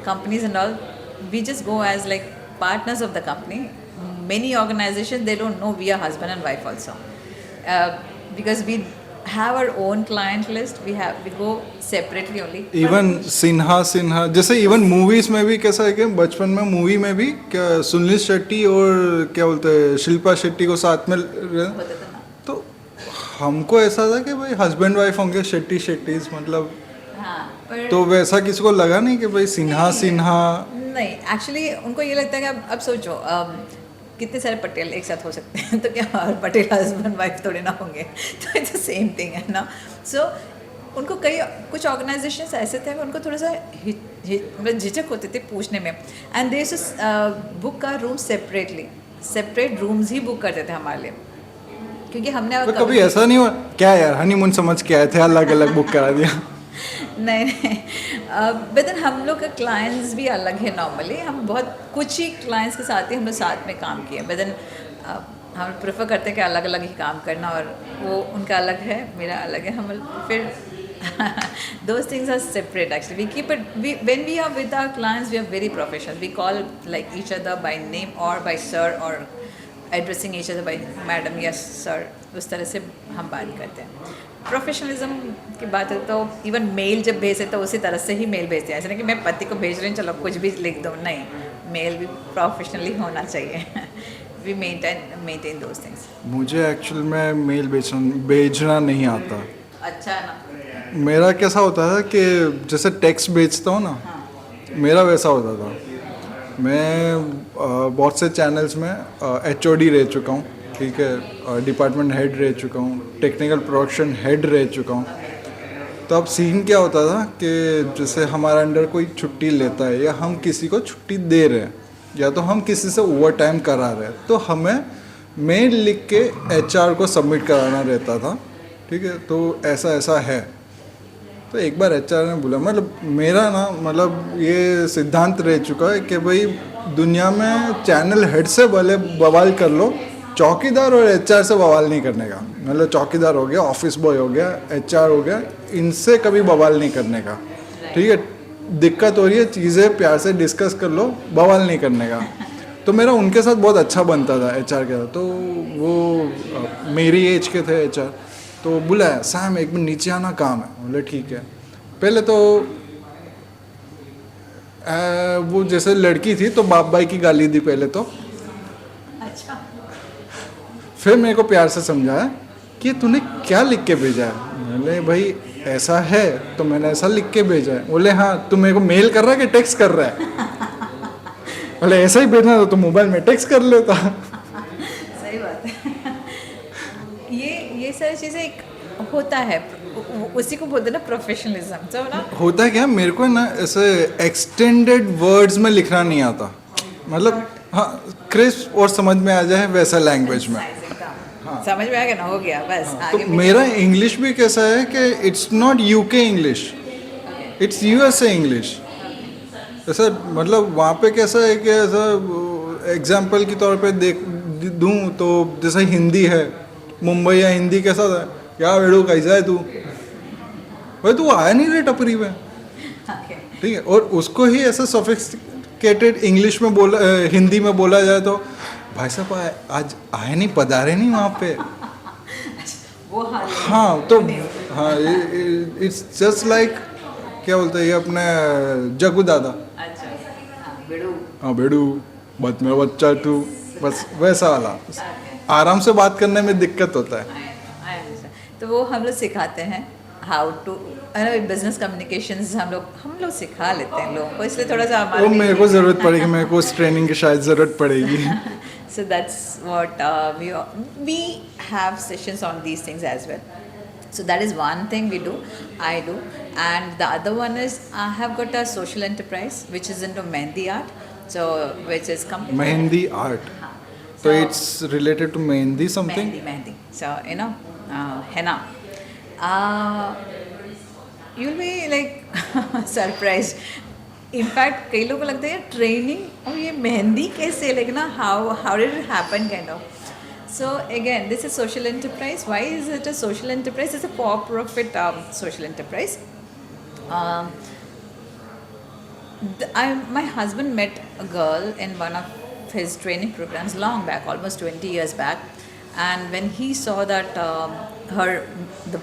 companies and all, we just go as like partners of the company. Many organizations, they don't know we are husband and wife also, because we have our own client list. We go separately only. Even Sinha जैसे even movies में भी कैसा है कि बचपन में movie में भी क्या सुनील शेट्टी और क्या बोलते हैं शिल्पा शेट्टी को साथ में तो हमको ऐसा था कि भाई हस्बैंड वाइफ होंगे शेट्टीज, मतलब हाँ, पर तो वैसा किसी को लगा नहीं कि भाई सिन्हा नहीं. एक्चुअली उनको ये लगता है कि अब सोचो कितने सारे पटेल एक साथ हो सकते हैं, तो क्या हर पटेल हस्बैंड वाइफ थोड़े ना होंगे, तो इट्स द सेम थिंग है ना. सो उनको कुछ ऑर्गेनाइजेशंस ऐसे थे उनको थोड़ा सा मतलब झिझक होते थे पूछने में, एंड दे बुक का रूम सेपरेट रूम्स ही बुक करते थे हमारे लिए, क्योंकि हमने तो कभी ऐसा नहीं हुआ क्या यार हनीमून समझ के आए थे अलग अलग बुक करा दिया? नहीं, बट हम लोग का क्लाइंट्स भी अलग है. नॉर्मली हम बहुत कुछ ही क्लाइंट्स के साथ ही हम लोग साथ में काम किए, बट हम प्रेफर करते हैं कि अलग अलग ही काम करना, और वो उनका अलग है मेरा अलग है. हम फिर those things are separate actually. We keep it, when we are with our clients we are very professional. We call like each other by name or by sir, or addressing each other by madam या sir. उस तरह से हम बात करते हैं. Professionalism की बात है तो इवन मेल जब भेजते तो उसी तरह से ही मेल भेजते हैं. ऐसा नहीं कि मैं पति को भेज रही हूँ चलो कुछ भी लिख दो, नहीं, मेल भी प्रोफेशनली होना चाहिए. We maintain those things. मुझे एक्चुअल में मेल भेजना नहीं आता. अच्छा है ना. मेरा कैसा होता था कि जैसे टेक्स्ट भेजता हूँ ना, मेरा वैसा होता था. मैं बहुत से चैनल्स में HOD रह चुका हूँ, ठीक है, डिपार्टमेंट हेड रह चुका हूँ, टेक्निकल प्रोडक्शन हेड रह चुका हूँ। तो अब सीन क्या होता था कि जैसे हमारे अंडर कोई छुट्टी लेता है या हम किसी को छुट्टी दे रहे हैं या तो हम किसी से ओवर टाइम करा रहे हैं, तो हमें मेल लिख के एचआर को सबमिट कराना रहता था। ठीक है, तो ऐसा ऐसा है। तो एक बार एचआर ने बोला, मतलब मेरा ना मतलब ये सिद्धांत रह चुका है कि भाई दुनिया में चैनल हेड से भले बवाल कर लो, चौकीदार और एचआर से बवाल नहीं करने का। मतलब चौकीदार हो गया, ऑफिस बॉय हो गया, एचआर हो गया, इनसे कभी बवाल नहीं करने का। ठीक है, दिक्कत हो रही है, चीज़ें प्यार से डिस्कस कर लो, बवाल नहीं करने का। तो मेरा उनके साथ बहुत अच्छा बनता था एचआर के साथ। तो वो मेरी एज के थे एचआर, तो बुलाया, सैम एक मिनट नीचे आना, काम है। बोले ठीक है। पहले तो वो जैसे लड़की थी तो बाप भाई की गाली दी पहले तो। अच्छा। फिर मेरे को प्यार से समझाया कि तूने क्या लिख के भेजा है। बोले भाई ऐसा है, तो मैंने ऐसा लिख के भेजा है। बोले हाँ, तू मेरे को मेल कर रहा है कि टेक्स्ट कर रहा है? बोले ऐसा ही भेजना था तो मोबाइल में टेक्स्ट कर लेता। सही बात है। ये सारी चीज़ें एक होता है, उसी को बोलते हैं ना प्रोफेशनलिज्म। तो ना होता क्या, मेरे को ना ऐसे एक्सटेंडेड वर्ड्स में लिखना नहीं आता। मतलब हाँ, क्रिस्प और समझ में आ जाए वैसा लैंग्वेज में। समझ में आ गया ना, हो गया बस। तो आगे मेरा इंग्लिश भी कैसा है कि it's not UK English, it's USA English. ऐसा मतलब वहाँ पे कैसा है कि ऐसा एग्जाम्पल के तौर पे देख दूँ तो जैसे हिंदी है, मुंबई या हिंदी कैसा था, क्या बेड़ू कैसा है तू, भाई तू आया नहीं रे टपरी में। Okay. ठीक है, और उसको ही ऐसा सोफिस्टिकेटेड इंग्लिश में बोला, हिंदी में बोला जाए तो भाई साहब आज आए नहीं, पधारे नहीं वहाँ पे। वो हाल है। हाँ तो हाँ, इट्स जस्ट लाइक क्या बोलते हैं ये अपने जग्गू दादा, अच्छा, हाँ, बिड़ू। हाँ बेड़ू बच में बच्चा तू, बस वैसा वाला। आराम से बात करने में दिक्कत होता है। I understand. तो वो हम लोग सिखाते हैं हाउ टू, बिजनेस कम्युनिकेशंस हम लोग सिखा लेते हैं लोगों को, इसलिए थोड़ा सा तो मेरे को ज़रूरत पड़ेगी, मेरे को उस ट्रेनिंग की शायद ज़रूरत पड़ेगी। So that's what we have sessions on these things as well. So that is one thing we do, I do, and the other one is I have got a social enterprise which is into Mehndi art, so which is completely mehndi art, तो it's related to mehndi something. Mehndi. So henna. You'll be like surprised. In fact, कई लोगों को लगता है training और ये मेहंदी कैसे, like ना how did it happen kind of. So again, this is social enterprise. Why is it a social enterprise? It's a for-profit social enterprise. My husband met a girl in one of his training programs long back, almost 20 years back, and when he saw that the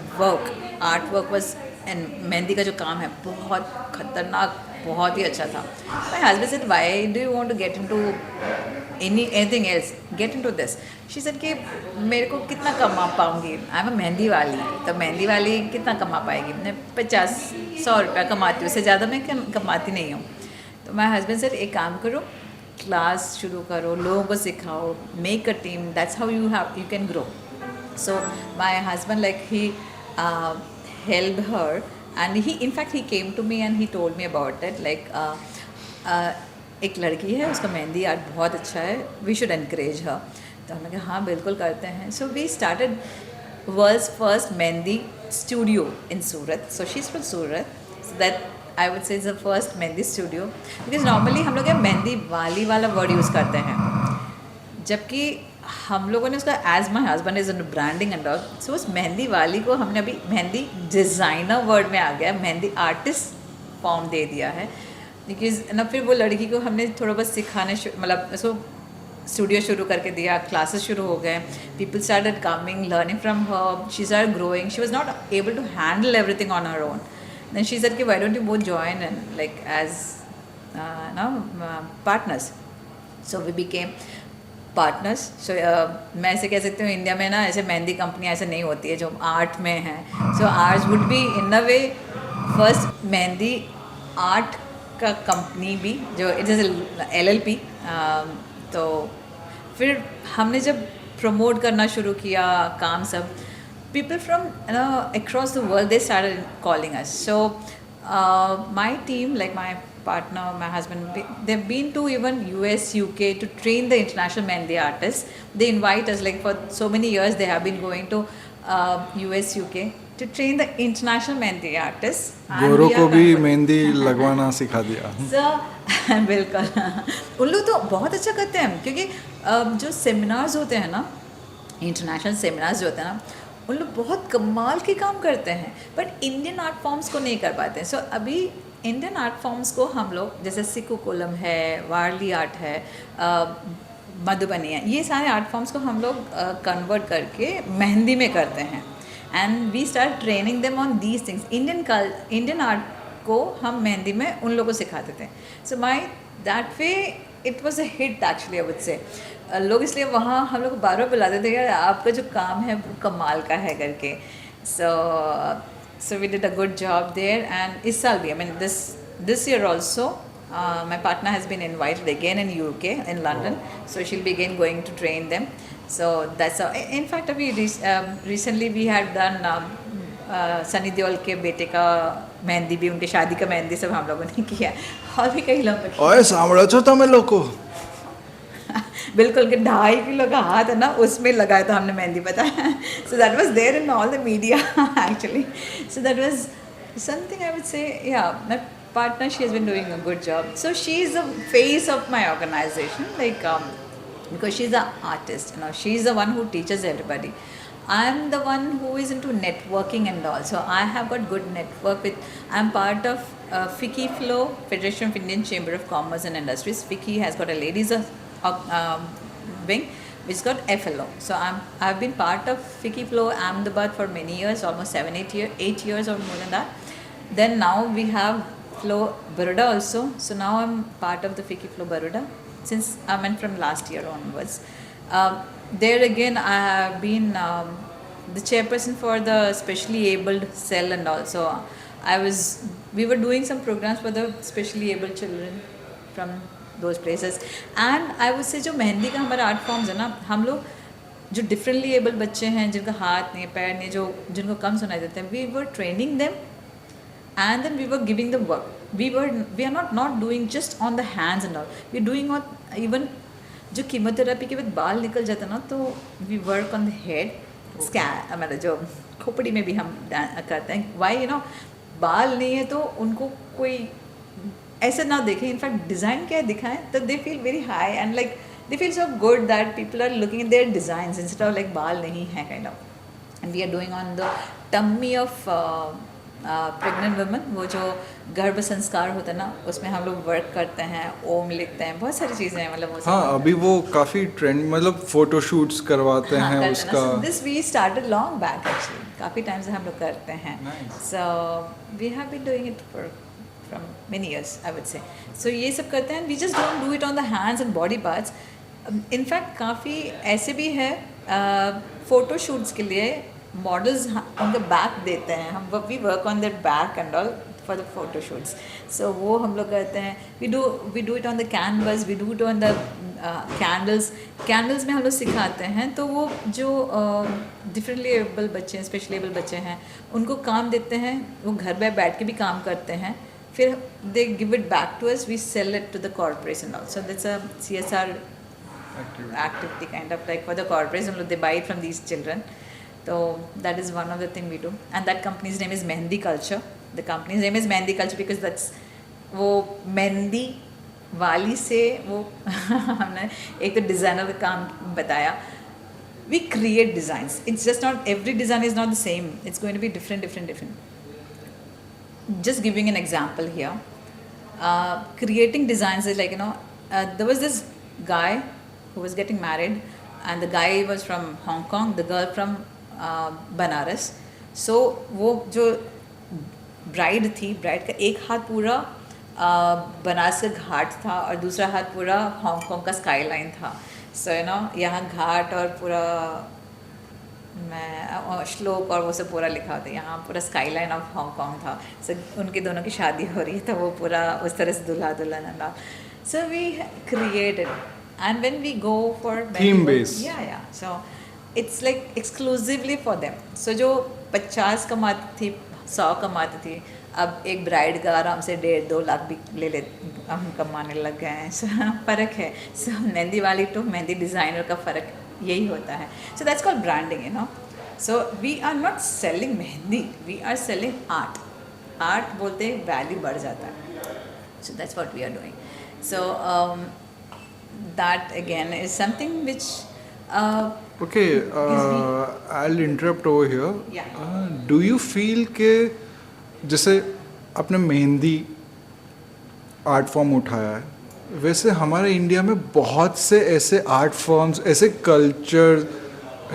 artwork was, and mehndi का जो काम है बहुत खतरनाक, बहुत ही अच्छा था. My husband said, why do you want to get into anything else? Get into this. She said कि मेरे को कितना कमा पाऊँगी, I'm a मेहंदी वाली, तो मेहंदी वाली कितना कमा पाएगी, मैं 50-100 रुपया कमाती हूँ, उससे ज़्यादा मैं कमाती नहीं हूँ. तो my husband said एक काम करो, क्लास शुरू करो, लोगों को सिखाओ, make a team, that's how you can grow. So my husband, like, he helped her, and he came to me and he told me about it, like एक लड़की है, उसका मेहंदी आर्ट बहुत अच्छा है, we should encourage her. तो हमने कहा हाँ बिल्कुल करते हैं. So we started world's first mehndi studio in Surat. So she's from Surat, so that I would say is the first mehndi studio, because normally हम लोग मेहंदी वाली वाला वर्ड यूज़ करते हैं, जबकि हम लोगों ने उसका as my husband is in branding and all, so उस मेहंदी वाली को हमने अभी मेहंदी डिज़ाइनर वर्ड में आ गया, मेहंदी आर्टिस्ट फॉर्म दे दिया है. बिकॉज ना फिर वो लड़की को हमने थोड़ा बहुत सिखाने, मतलब उसको स्टूडियो शुरू करके दिया, क्लासेस शुरू हो गए, people started coming, learning from her, she started growing, she was not able to handle everything on her own. Then she said कि why don't you both join and like as partners. So we became partners. So मैं ऐसे कह सकती हूँ, India में ना ऐसे मेहंदी कंपनियाँ ऐसे नहीं होती है जो आर्ट में है. So arts would be in a way first mehndi art का कंपनी भी, जो इट इज़ LLP. तो फिर हमने जब प्रमोट करना शुरू किया काम सब, people from across the world, they started calling us. So my team, like my partner, my husband, they've been to even US, UK to train the international Mehndi artists. They invite us, like for so many years they have been going to US, UK to train the international Mehndi artists. And गोरों we को are भी convert- mehndi लगवाना सिखा दिया। Sir बिल्कुल उन लोग तो बहुत अच्छा करते हैं, क्योंकि जो सेमिनार्स होते हैं ना, इंटरनेशनल सेमिनार्स जो होते हैं ना, उन लोग बहुत कमाल के काम करते हैं, बट इंडियन आर्ट फॉर्म्स को नहीं कर पाते हैं। सो अभी इंडियन आर्ट फॉर्म्स को हम लोग, जैसे सिक्कू कोलम है, वारली आर्ट है, मधुबनी है, ये सारे आर्ट फॉर्म्स को हम लोग कन्वर्ट करके मेहंदी में करते हैं। And we start training them on these things. Indian art को हम मेहंदी में उन लोगों को सिखाते थे। So my that way it was a hit actually, I would say. लोग इसलिए वहाँ हम लोग बार बार बुलाते थे, यार आपका जो काम है वो कमाल का है करके। So we did a good job there. And इस साल भी, I mean this year also, my partner has been invited again in UK, in London. So she'll be again going to train them. So that's in fact अभी recently we had done Sunny Deol के बेटे का मेहंदी भी, उनके शादी का मेहंदी सब हम लोगों ने किया, और भी कई लोग किया। ओए सांभळो છો તમે લોકો? बिल्कुल, के 2.5 किलो का हाथ है ना, उसमें लगाया था हमने मेहंदी, पता है। So that was there in all the media actually. So that was something, I would say, या my partner, she has been doing a good job. So she is the face of my organization, like because she's an artist, she's the one who teaches everybody. I'm the one who is into networking and all. So I have got good network with, I'm part of FICCI Flow, Federation of Indian Chamber of Commerce and Industries. FICCI has got a ladies wing which got FLO. So I've been part of FICCI Flow Ahmedabad for many years, almost 8 years or more than that. Then now we have Flow Baroda also. So now I'm part of the FICCI Flow Baroda since I went from last year onwards. There again I have been the chairperson for the specially abled cell and all. So we were doing some programs for the specially abled children from those places. And I would say जो मेहंदी का हमारा art forms है ना, हम लोग जो differently able बच्चे हैं, जिनका हाथ नहीं, पैर नहीं, जिनको कम सुनाई देते हैं, we were training them and then we were giving them work. We are not doing just on the hands and all, we are doing on even जो कीमोथेरेपी के बाद बाल निकल जाता ना, तो we work on the head scan, हमारा जो खोपड़ी में भी हम करते हैं। वाई बाल नहीं है तो उनको कोई ऐसे ना देखें, इनफैक्ट डिज़ाइन क्या दिखाएं तो they feel very high and like they feel so good that people are looking at their designs instead of like बाल नहीं है kind of. And we are doing on the tummy of pregnant women, वो जो गर्भ संस्कार होता है ना, उसमें हम लोग वर्क करते हैं, ओम लिखते हैं, बहुत सारी चीज़ें हैं, मतलब हाँ अभी वो काफ़ी ट्रेंड, मतलब फोटो शूट्स करवाते हैं उसका। This we started long back actually, काफ़ी टाइम से हम लोग करते हैं। So we have been doing it for from many years I would say. So ये सब करते हैं, we just don't do it on the hands and body parts. In fact काफ़ी ऐसे भी है फ़ोटो शूट्स के लिए मॉडल्स उनका बैक देते हैं, हम we work on their back and all for the photo shoots. So वो हम लोग करते हैं। We do it on the canvas, we do it on the candles में हम लोग सिखाते हैं। तो वो जो डिफरेंटली एबल बच्चे हैं, स्पेशली एबल बच्चे हैं, उनको काम देते हैं, वो घर में बैठ के भी काम करते हैं, फिर they give it back to us, we sell it to the corporation also. That's a CSR activity kind of, like for the corporation they buy it from these children. So that is one of the thing we do, and that company's name is Mehndi Culture. The company's name is Mehndi Culture because that's वो मेहंदी वाली से वो हमने एक तो designer का काम बताया। We create designs. It's just not, every design is not the same. It's going to be different. Just giving an example here. Creating designs is like, there was this guy who was getting married, and the guy was from Hong Kong, the girl from Banaras. सो वो जो bride थी, bride का एक हाथ पूरा बनारस का घाट था और दूसरा हाथ पूरा हांगकांग का स्काई लाइन था। सो यहाँ घाट और पूरा मैं श्लोक और वो सब पूरा लिखा होता है, यहाँ पूरा स्काई लाइन ऑफ हांगकांग था। सो उनके दोनों की शादी हो रही है, तो वो पूरा उस तरह से दुल्हा दुल्हन। So we created and when we go for Theme based. yeah, so it's like exclusively for them. So जो 50 कमाती थी, 100 कमाती थी, अब एक ब्राइड का आराम से 1.5-2 लाख भी ले हम कमाने लग गए हैं. So फ़र्क है. So मेहंदी वाली तो मेहंदी डिज़ाइनर का फ़र्क यही होता है. So that's called branding, you know. So we are not selling mehndi, we are selling art. Art बोलते हैं वैल्यू बढ़ जाता है. So that's what we are doing. So that again is something which Okay, I'll interrupt over here. Yeah. Do you feel कि जैसे आपने mehndi art form उठाया है, वैसे हमारे इंडिया में बहुत से ऐसे आर्ट फॉर्म्स, ऐसे कल्चर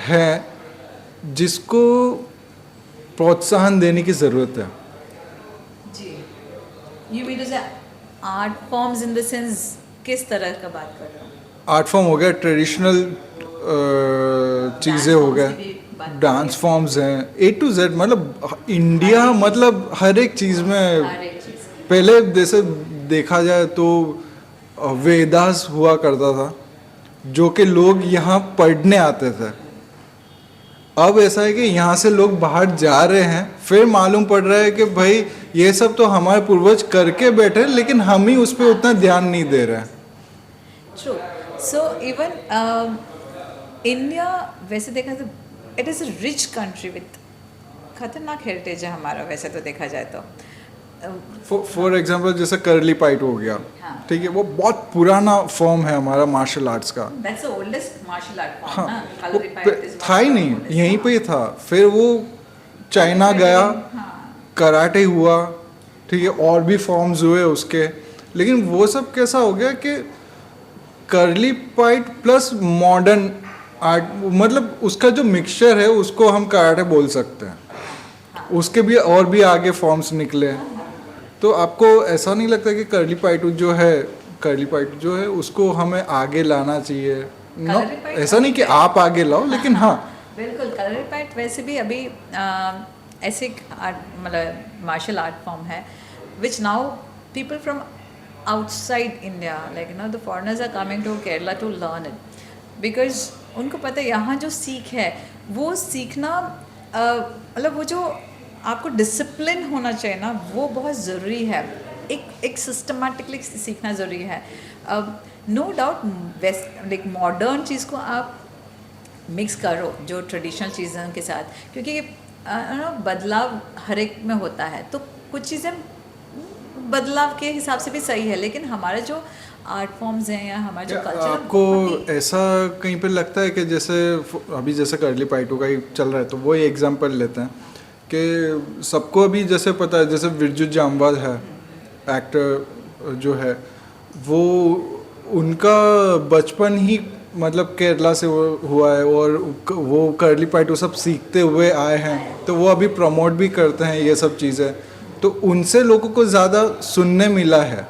हैं जिसको प्रोत्साहन देने की ज़रूरत है. जी. You mean to say art forms in the sense किस तरह का बात कर रहे हो? आर्ट फॉर्म हो गया, ट्रेडिशनल चीज़ें हो गए, forms की भी बात डांस फॉर्म्स हैं, A to Z. मतलब इंडिया मतलब हर एक चीज़ में हर एक चीज़. पहले जैसे देखा जाए तो वेदास हुआ करता था जो कि लोग यहाँ पढ़ने आते थे. अब ऐसा है कि यहाँ से लोग बाहर जा रहे हैं, फिर मालूम पड़ रहा है कि भाई ये सब तो हमारे पूर्वज करके बैठे, लेकिन हम ही उस पर उतना ध्यान नहीं दे रहे हैं. True. So even India वैसे देखा तो it is a rich country with खतरनाक हेरिटेज है हमारा वैसे तो देखा जाए तो. फॉर एग्जाम्पल जैसे करली पाइट हो गया, हाँ. ठीक है, वो बहुत पुराना फॉर्म है हमारा मार्शल आर्ट्स का. That's the oldest martial art form. हाँ, ना? वो Kalaripayattu is था ही one of the नहीं, oldest यहीं form. पे ही था. फिर वो चाइना गया, हाँ. कराटे हुआ, ठीक है, और भी फॉर्म्स हुए उसके. लेकिन वो सब कैसा हो गया कि करली पाइट प्लस मॉडर्न आर्ट, मतलब उसका जो मिक्सचर है उसको हम कराटे बोल सकते हैं. उसके भी और भी आगे फॉर्म्स निकले. तो आपको ऐसा नहीं लगता कि करली पाइट जो है उसको हमें आगे लाना चाहिए? नो, Curly Pite ऐसा नहीं कि आप आगे लाओ, लेकिन हाँ बिल्कुल. कलरीपैट वैसे भी अभी ऐसे मतलब मार्शल आर्ट फॉर्म है which now people from outside India like the foreigners are coming to Kerala to learn it because उनको पता है यहाँ जो सीख है वो सीखना मतलब वो जो आपको डिसिप्लिन होना चाहिए ना वो बहुत ज़रूरी है. एक सिस्टमेटिकली सीखना ज़रूरी है. No doubt west like modern चीज़ को आप मिक्स करो जो ट्रेडिशनल चीज़ों के साथ, क्योंकि बदलाव हर एक में होता है. तो कुछ चीज़ें बदलाव के हिसाब से भी सही है, लेकिन हमारे जो आर्ट फॉर्म्स हैं या हमारा जो कल्चर आपको ऐसा कहीं पे लगता है कि जैसे अभी जैसे करली पाइटू का ही चल रहा है, तो वो ही एग्जांपल लेते हैं कि सबको अभी जैसे पता है, जैसे विरजू जामवाल है एक्टर जो है, वो उनका बचपन ही मतलब केरला से हुआ है और वो करली पाइटू सब सीखते हुए आए हैं, तो वो अभी प्रमोट भी करते हैं ये सब चीज़ें. तो उनसे लोगों को ज़्यादा सुनने मिला है,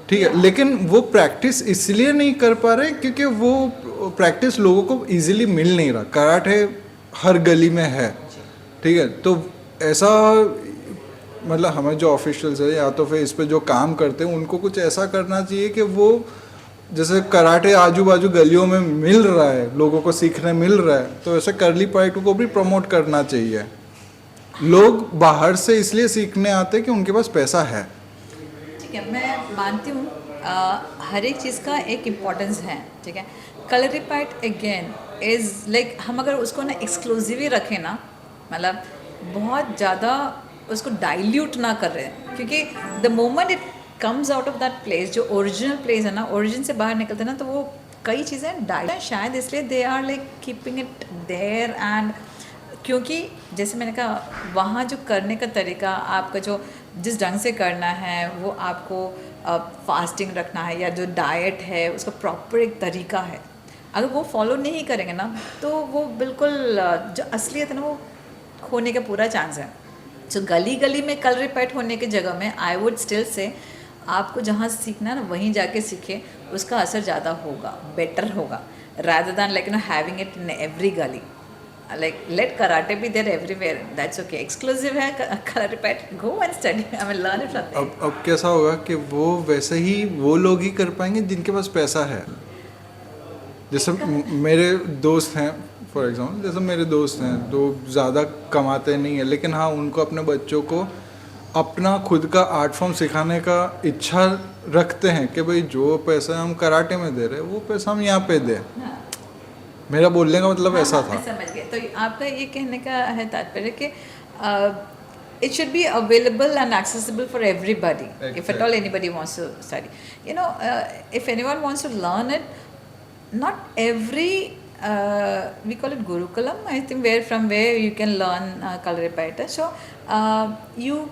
ठीक है. लेकिन वो प्रैक्टिस इसलिए नहीं कर पा रहे क्योंकि वो प्रैक्टिस लोगों को इजीली मिल नहीं रहा. कराटे हर गली में है, ठीक है. तो ऐसा मतलब हमें जो ऑफिशियल्स है या तो फिर इस पे जो काम करते हैं उनको कुछ ऐसा करना चाहिए कि वो जैसे कराटे आजू बाजू गलियों में मिल रहा है, लोगों को सीखने मिल रहा है, तो ऐसे करली पाइटू को भी प्रमोट करना चाहिए. लोग बाहर से इसलिए सीखने आते हैं कि उनके पास पैसा है. ठीक है, मैं मानती हूँ हर एक चीज़ का एक इम्पोर्टेंस है, ठीक है. कलरीपैट अगेन इज़ लाइक हम अगर उसको ना एक्सक्लूसिव ही रखें ना, मतलब बहुत ज़्यादा उसको डाइल्यूट ना कर रहे हैं, क्योंकि the moment it comes out of that place, जो ओरिजिनल प्लेस है ना, ओरिजिन से बाहर निकलते हैं ना, तो वो कई चीज़ें डाइल्यूट शायद इसलिए they are like keeping it there. And क्योंकि जैसे मैंने कहा वहाँ जो करने का तरीका आपका जो जिस ढंग से करना है वो आपको फास्टिंग रखना है या जो डाइट है उसका प्रॉपर एक तरीका है, अगर वो फॉलो नहीं करेंगे ना तो वो बिल्कुल जो असलियत है ना वो खोने का पूरा चांस है. सो गली गली में कलरीपैट होने की जगह में आई वुड स्टिल से आपको जहाँ सीखना है ना वहीं जाके सीखे, उसका असर ज़्यादा होगा, बेटर होगा, rather than like having it in every gully. Like let karate be there everywhere, that's okay. Exclusive है कलरीपैट, go and study, I mean learn it from there. अब कैसा होगा कि वो वैसे ही वो लोग ही कर पाएंगे जिनके पास पैसा है. जैसे मेरे दोस्त हैं, फॉर एग्जांपल जैसे मेरे दोस्त हैं तो ज़्यादा कमाते नहीं है, लेकिन हाँ उनको अपने बच्चों को अपना खुद का आर्ट फॉर्म सिखाने का इच्छा रखते हैं कि भाई जो पैसा हम कराटे में दे रहे हैं वो पैसा हम यहाँ पे दें। हाँ, मेरा बोलने का मतलब हाँ, ऐसा हाँ, था। मैं समझ गया। तो आपका ये कहने का है तात्पर्य कि it should be available and accessible for everybody. If at all Exactly. anybody wants to study, if anyone wants to learn it, not every we call it gurukulam, I think, where you can learn Kalaripayattu. So you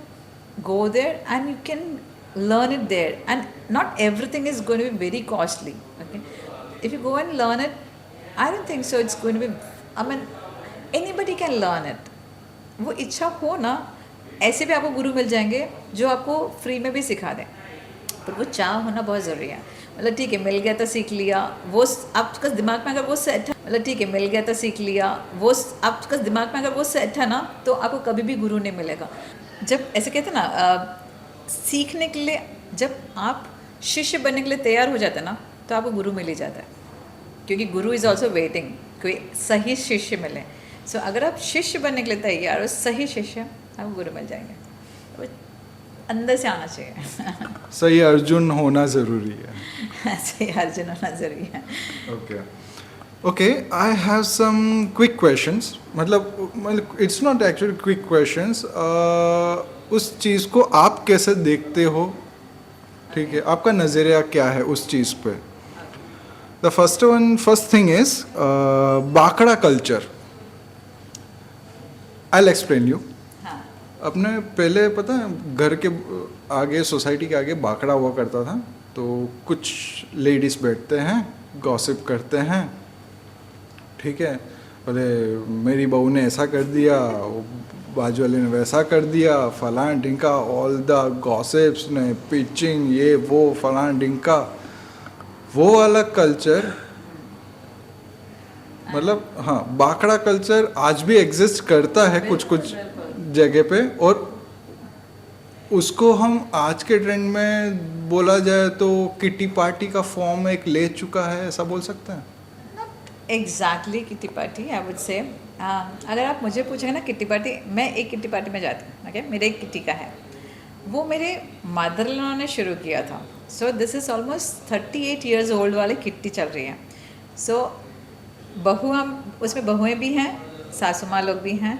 go there and you can learn it there, and not everything is going to be very costly. Okay, if you go and learn it, I don't think so it's going to be, I mean, anybody can learn it. वो इच्छा हो ना, ऐसे भी आपको गुरु मिल जाएंगे जो आपको फ्री में भी सिखा दें, पर वो चाह होना बहुत ज़रूरी है। मतलब ठीक है मिल गया तो सीख लिया, वो आपका दिमाग में अगर वो सेट है, मतलब ठीक है मिल गया तो सीख लिया, वो आपका दिमाग में अगर वो सेट है ना, तो आपको कभी भी गुरु नहीं मिलेगा। जब ऐसे कहते हैं ना, सीखने के लिए जब आप शिष्य बनने के लिए तैयार हो जाते हैं ना, तो आपको गुरु मिल ही जाता है, क्योंकि गुरु इज़ ऑल्सो वेटिंग, कोई सही शिष्य मिले। सो अगर आप शिष्य बनने के लिए तैयार हो, सही शिष्य, आपको गुरु मिल जाएंगे। तो अंदर से आना चाहिए। सही अर्जुन होना ज़रूरी है। सही अर्जुन होना ज़रूरी है। Okay, I have some quick questions, मतलब it's not actually quick questions. उस चीज़ को आप कैसे देखते हो, ठीक है, आपका नज़रिया क्या है उस चीज़ पे। द फर्स्ट थिंग इज बाकड़ा culture. I will explain you. हाँ, अपने पहले पता है घर के आगे, सोसाइटी के आगे बाकड़ा हुआ करता था, तो कुछ लेडीज़ बैठते हैं, गॉसिप करते हैं, ठीक है, बोले मेरी बहू ने ऐसा कर दिया, बाजू वाले ने वैसा कर दिया, फलान ढिंका, ऑल द गॉसिप्स ने पिचिंग, ये वो फलान ढिंका, वो वाला कल्चर। मतलब हाँ, बाकड़ा कल्चर आज भी एग्जिस्ट करता है कुछ कुछ जगह पे, और उसको हम आज के ट्रेंड में बोला जाए तो किटी पार्टी का फॉर्म एक ले चुका है, ऐसा बोल सकते हैं। Exactly kitty party I would से। अगर आप मुझे पूछेंगे ना किटी पार्टी, मैं एक किटी पार्टी में जाती हूँ, ओके, मेरे एक किटी का है, वो मेरे मदर इन लॉ ने शुरू किया था। So this is almost 38 years old वाली किट्टी चल रही है। सो बहू, हम उसमें बहुएँ भी हैं, सासू माँ लोग भी हैं,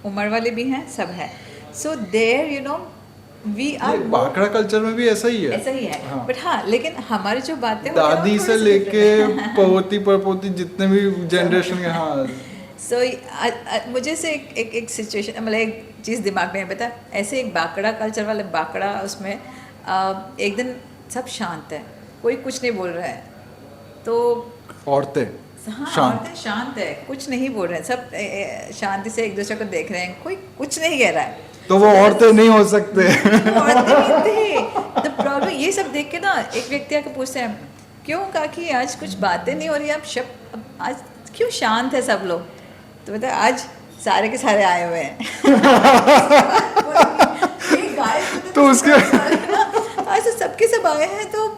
उम्र वाले भी हैं, सब है। सो देयर वी आर, बाकड़ा कल्चर में भी ऐसा ही है, ऐसा ही है। हाँ। बट हाँ, लेकिन हमारी जो बातें होती हैं, वो दादी थोड़ी से सी लेके different है। पोती परपोती जितने भी जनरेशन के, हाँ। सो मुझे से एक सिचुएशन, मतलब एक चीज़ दिमाग में बता, ऐसे एक बाकड़ा कल्चर वाले बाकड़ा, उसमें एक दिन सब शांत है, कोई कुछ नहीं बोल रहा है, तो औरतें हाँ, शांत, औरतें शांत है, कुछ नहीं बोल रहे हैं, सब शांति से एक दूसरे को देख रहे हैं, कोई कुछ नहीं कह रहा है। तो वो औरतें नहीं हो सकते। औरतें नहीं थे। द प्रॉब्लम, ये सब देख के ना एक व्यक्ति आके पूछते हैं, क्यों काकी आज कुछ बातें नहीं हो रही, आज क्यों शांत है सब लोग? तो बता, आज सारे के सारे आए हुए हैं। एक गाय तो उसके आज तो सबके सब आए हैं, तो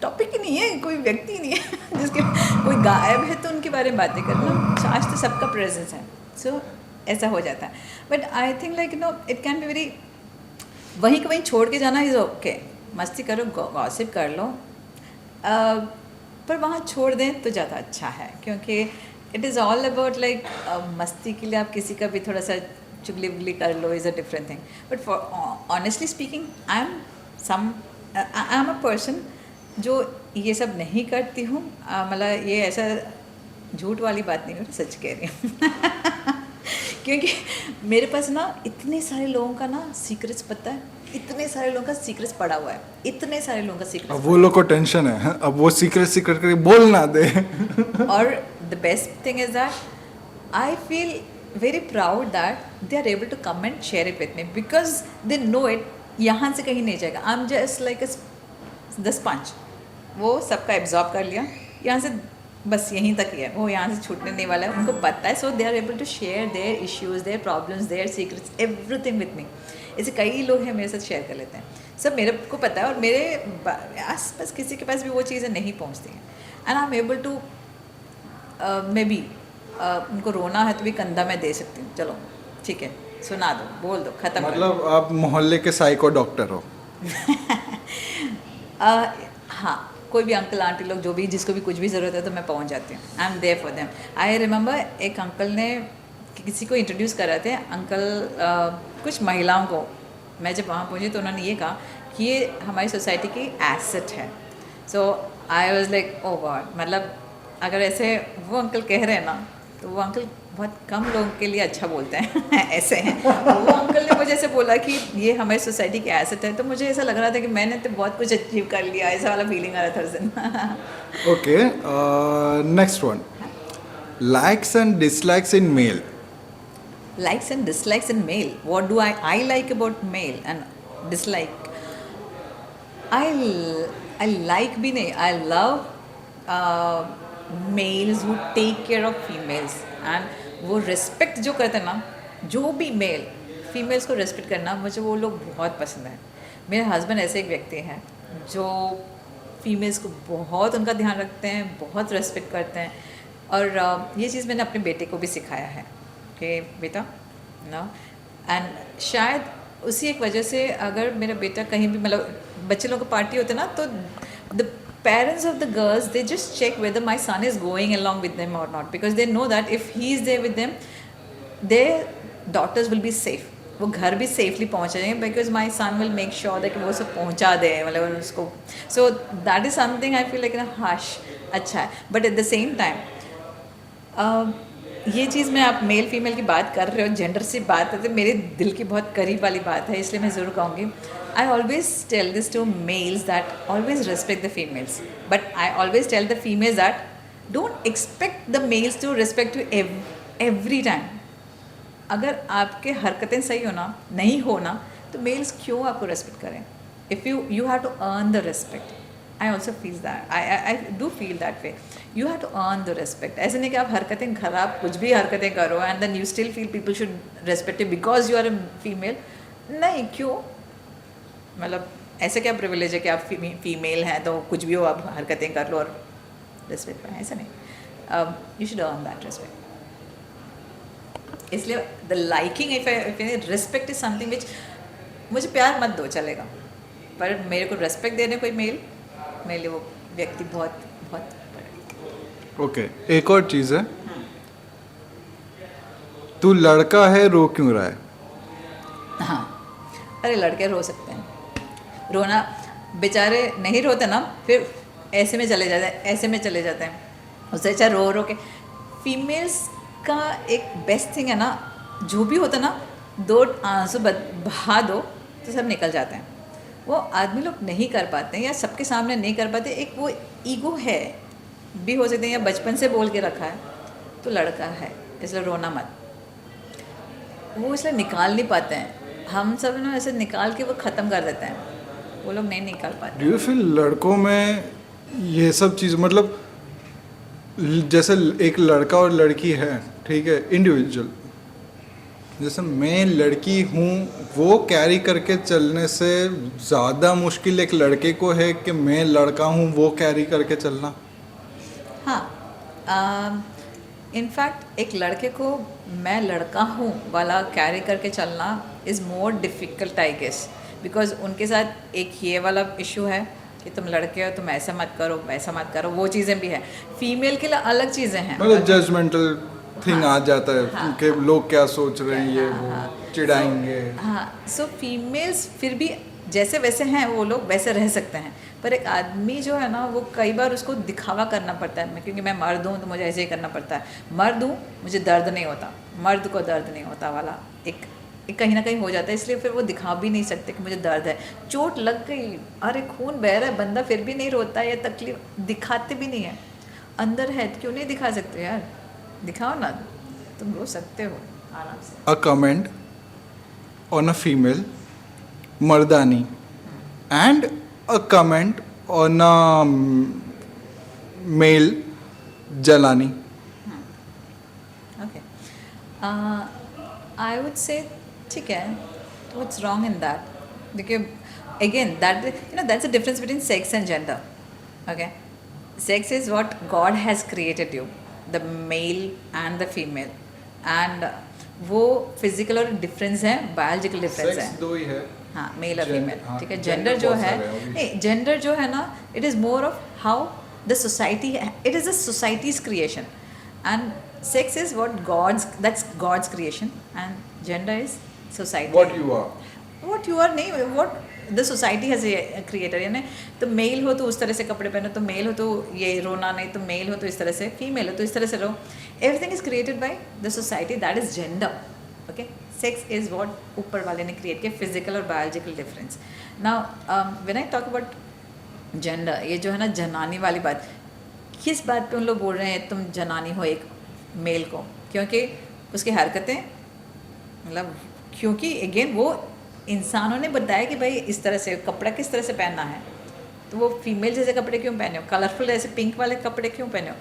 टॉपिक ही नहीं है, कोई व्यक्ति नहीं है जिसके कोई गायब है तो उनके बारे में बातें करना। आज तो सबका प्रेजेंस है, सो ऐसा हो जाता है। But I think like it can be very, वहीं के वहीं छोड़ के जाना इज़ ओके, मस्ती करो, गॉसिप कर लो, पर वहाँ छोड़ दें तो ज़्यादा अच्छा है, क्योंकि it is all about like मस्ती के लिए आप किसी का भी थोड़ा सा चुगली वुगली कर लो, is a different thing. But for honestly speaking, I am a person जो ये सब नहीं करती हूँ। मतलब ये ऐसा झूठ वाली बात नहीं है, सच कह रही हूँ। क्योंकि मेरे पास ना इतने सारे लोगों का ना सीक्रेट्स पता है, इतने सारे लोगों का सीक्रेट्स पड़ा हुआ है, इतने सारे लोगों का सीक्रेट्स। अब वो लोग को टेंशन है, अब वो सीक्रेट करके बोल ना दे। और the best thing is that I feel very proud that they are able to come and share it with me, because they know it यहाँ से कहीं नहीं जाएगा। I am just like the sponge, वो सबका एब्जॉर्ब कर लिया, यहाँ से बस यहीं तक ही है, वो यहाँ से छूटने नहीं वाला है, उनको पता है। So they are able to share their issues, their problems, their secrets, everything with me. ऐसे कई लोग हैं मेरे साथ शेयर कर लेते हैं, सब मेरे को पता है, और मेरे आस पास किसी के पास भी वो चीज़ें नहीं पहुँचती हैं, and I am able to maybe उनको रोना है तो भी कंधा में दे सकती हूँ, चलो ठीक है, सुना दो, बोल दो, ख़त्म कर दो। मतलब आप मोहल्ले के साइको डॉक्टर हो। हाँ, कोई भी अंकल आंटी लोग जो भी, जिसको भी कुछ भी ज़रूरत है तो मैं पहुंच जाती हूँ। I am there for them. I remember एक अंकल ने किसी को इंट्रोड्यूस करा थे, अंकल कुछ महिलाओं को। मैं जब वहाँ पहुँची तो उन्होंने ये कहा कि ये हमारी सोसाइटी की एसेट है। So I was like oh God, मतलब अगर ऐसे वो अंकल कह रहे हैं ना, तो वो अंकल बहुत कम लोगों के लिए अच्छा बोलते हैं ऐसे हैं। वो अंकल ने मुझे ऐसे बोला कि ये हमारी सोसाइटी की एसेट है, तो मुझे ऐसा लग रहा था कि मैंने तो बहुत कुछ अचीव कर लिया, ऐसा वाला फीलिंग आ रहा था उस दिन। Okay, next one, likes and dislikes in male. Likes and dislikes in male. What do I like about male and dislike? I like भी नहीं, I love males who take care of females and वो respect जो करते हैं ना, जो भी mail females को रेस्पेक्ट करना, मुझे वो लोग बहुत पसंद है। मेरे हस्बैंड ऐसे एक व्यक्ति हैं जो फीमेल्स को बहुत उनका ध्यान रखते हैं, बहुत रेस्पेक्ट करते हैं। और ये चीज़ मैंने अपने बेटे को भी सिखाया है कि बेटा ना, एंड शायद उसी एक वजह से अगर मेरा बेटा कहीं भी, मतलब बच्चे लोगों का पार्टी होते ना, तो the parents of the girls they just check whether my son is going along with them or not, because they know that if he is there with them their daughters will be safe, वो घर भी safely पहुँच जाएंगे, because my son will make sure that कि वो सब पहुँचा दे, मतलब उसको। So that is something I feel like hush, अच्छा है। But at the same time ये चीज़ में आप मेल फीमेल की बात कर रहे हो, जेंडर से बात है, तो मेरे दिल की बहुत करीब वाली बात है, इसलिए मैं ज़रूर कहूँगी। I always tell this to males that always respect the females, but I always tell the females that don't expect the males to respect you every time. अगर आपके हरकतें सही हो ना, नहीं हो ना, तो मेल्स क्यों आपको रेस्पेक्ट करें? If you have to earn the respect. I also feel that, I do feel that way, you have to earn the respect. ऐसे नहीं कि आप हरकतें खराब कुछ भी हरकतें करो and then you still feel people should respect you because you are a female. नहीं, क्यों? मतलब ऐसे क्या प्रिविलेज है कि आप फीमेल हैं तो कुछ भी हो आप हरकतें कर लो और रेस्पेक्ट पाएँ? ऐसा नहीं, you should earn that respect. इसलिए the liking, if respect is something which, मुझे प्यार मत दो चलेगा, पर मेरे को रेस्पेक्ट देने कोई मेल, मेरे लिए वो व्यक्ति बहुत बहुत बड़ा। ओके, एक और चीज़ है, तू लड़का है रो क्यों रहा है? हाँ, अरे लड़के रो सकते हैं, रोना बेचारे नहीं रोते ना, फिर ऐसे में चले जाते हैं, ऐसे में चले जाते हैं, उससे अच्छा रो रो के। फीमेल्स का एक बेस्ट थिंग है ना, जो भी होता ना, दो आंसू बहा दो तो सब निकल जाते हैं। वो आदमी लोग नहीं कर पाते हैं या सबके सामने नहीं कर पाते, एक वो ईगो है भी हो सकते हैं, या बचपन से बोल के रखा है तो लड़का है इसलिए रोना मत, वो इसलिए निकाल नहीं पाते हैं। हम सब ना ऐसे निकाल के वो ख़त्म कर देते हैं, वो लोग नहीं निकाल पाते। डू यू फील लड़कों में ये सब चीज़, मतलब जैसे एक लड़का और लड़की है, ठीक है, इंडिविजुअल, जैसे मैं लड़की हूँ, वो कैरी करके चलने से ज़्यादा मुश्किल एक लड़के को है कि मैं लड़का हूँ वो कैरी करके चलना। हाँ, इनफैक्ट एक लड़के को मैं लड़का हूँ वाला कैरी करके चलना is more difficult I guess, because उनके साथ एक ये वाला इशू है कि तुम लड़के हो, तुम ऐसा मत करो, वैसा मत करो, वो चीज़ें भी है। फीमेल के लिए अलग चीज़ें हैं, मतलब जजमेंटल थिंग आ जाता है हाँ, कि लोग क्या सोच रहे हैं, ये वो हाँ, चिढ़ाएंगे। हाँ, सो फीमेल्स फिर भी जैसे वैसे हैं, वो लोग वैसे रह सकते हैं, पर एक आदमी जो है ना, वो कई बार उसको दिखावा करना पड़ता है, क्योंकि मैं मर्द हूँ तो मुझे ऐसे ही करना पड़ता है, मर्द हूँ मुझे दर्द नहीं होता, मर्द को दर्द नहीं होता वाला एक कहीं ना कहीं हो जाता है, इसलिए फिर वो दिखा भी नहीं सकते कि मुझे दर्द है, चोट लग गई, अरे खून बह रहा है, बंदा फिर भी नहीं रोता या तकलीफ दिखाते भी नहीं है, अंदर है तो क्यों नहीं दिखा सकते यार, दिखाओ ना, तुम रो सकते हो आराम से। A comment on a female, Mardani, and a comment on a male, Jalani. Okay. I would say, ठीक है, what's wrong in that? Because again, that's the difference between sex and gender. Okay, sex is what God has created you. The male and the female, and वो physical और difference है, biological difference है. Sex दो ही है. हाँ, mail और female, हाँ, ठीक है. gender जेंडर जो बहुत है, सारे हैं अभी. नहीं, जेंडर जो है ना, it is more of how the society, it is a society's creation, and sex is what God's, that's God's creation, and gender is society. What you are. What you are नहीं, what the society has creator. यानी तो mail हो तो उस तरह से कपड़े पहनो, तो मेल हो तो ये रोना नहीं, तो मेल हो तो इस तरह से, फीमेल हो तो इस तरह से रहो. Everything is created by the society, that is gender. Okay, sex is what ऊपर वाले ने क्रिएट किया, फिजिकल और biological difference. Now when I talk about gender, ये जो है ना जनानी वाली बात, किस बात पे उन लोग बोल रहे हैं तुम जनानी हो एक मेल को? क्योंकि उसकी हरकतें, मतलब क्योंकि अगेन वो इंसानों ने बताया कि भाई इस तरह से कपड़ा किस तरह से पहनना है, तो वो फीमेल जैसे कपड़े क्यों पहने हो, कलरफुल ऐसे पिंक वाले कपड़े क्यों पहने हो?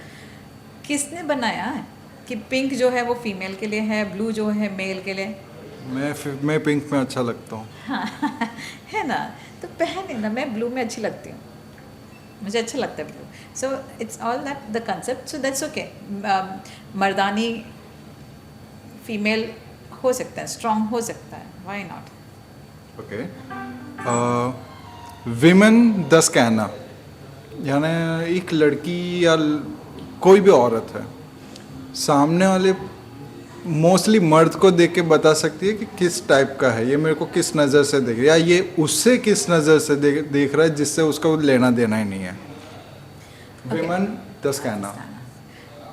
किसने बनाया है कि पिंक जो है वो फीमेल के लिए है, ब्लू जो है मेल के लिए? मैं पिंक में अच्छा लगता हूँ. हाँ है ना, तो पहने ना. मैं ब्लू में अच्छी लगती हूँ, मुझे अच्छा लगता है blue. So it's all that the concept, so that's okay. मर्दानी फीमेल हो सकता है, स्ट्रॉन्ग हो सकता है, why not. Okay. Women the scanner, यानी एक लड़की या कोई भी औरत है, सामने वाले मोस्टली मर्द को देख के बता सकती है कि किस टाइप का है, ये मेरे को किस नज़र से देख रहा है, या ये उससे किस नज़र से देख रहा है, जिससे उसका लेना देना ही नहीं है. Women the scanner.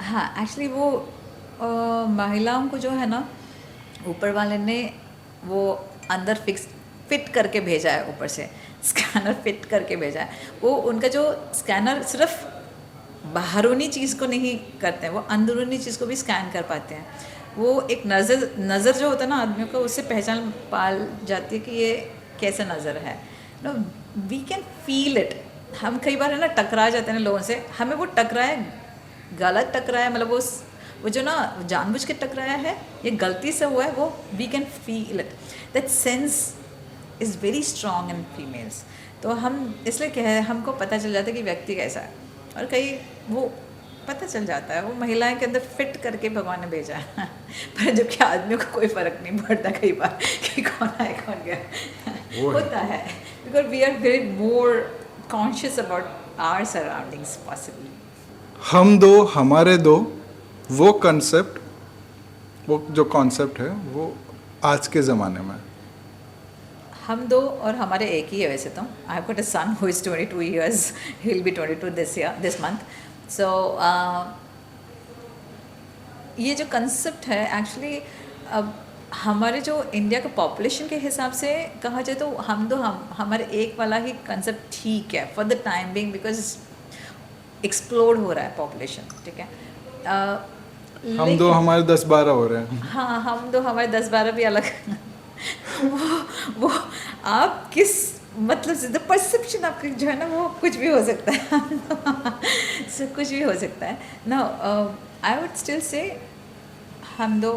हाँ, एक्चुअली वो महिलाओं को जो है ना, ऊपर वाले ने वो अंदर फिट करके भेजा है, ऊपर से स्कैनर फिट करके भेजा है. वो उनका जो स्कैनर सिर्फ बाहरूनी चीज़ को नहीं करते हैं, वो अंदरूनी चीज़ को भी स्कैन कर पाते हैं. वो एक नज़र जो होता है ना आदमियों का, उससे पहचान पाल जाती है कि ये कैसा नज़र है. No, we can feel it. हम कई बार है ना टकरा जाते हैं ना लोगों से, हमें वो टकराया गलत टकराया, मतलब वो जो ना जानबूझ के टकराया है, ये गलती से हुआ है, वो we can feel it. That sense is very strong in females. तो हम इसलिए कह, हमको पता चल जाता है कि व्यक्ति कैसा है, और कई वो पता चल जाता है, वो महिलाएं के अंदर फिट करके भगवान ने भेजा है. पर जबकि आदमियों को कोई फ़र्क नहीं पड़ता कई बार कि कौन आए कौन गया. होता है, because we are very more conscious about our surroundings possibly. हम दो हमारे दो, वो कंसेप्ट, वो जो कॉन्सेप्ट है वो आज के ज़माने में हम दो और हमारे एक ही है वैसे तो. I have got a son who is 22 years, he will be 22 this month. So ये जो कंसेप्ट है एक्चुअली, अब हमारे जो इंडिया का पॉपुलेशन के हिसाब से कहा जाए तो हमारे एक वाला ही कंसेप्ट ठीक है for the time being, because explode हो रहा है पॉपुलेशन, ठीक है. हम दो हमारे 10-12 हो रहे हैं. हाँ, हम दो हमारे 10-12 भी अलग. वो आप किस मतलब से, द परसेप्शन आपका जो है ना, वो कुछ भी हो सकता है. so, कुछ भी हो सकता है. No, I would still say हम दो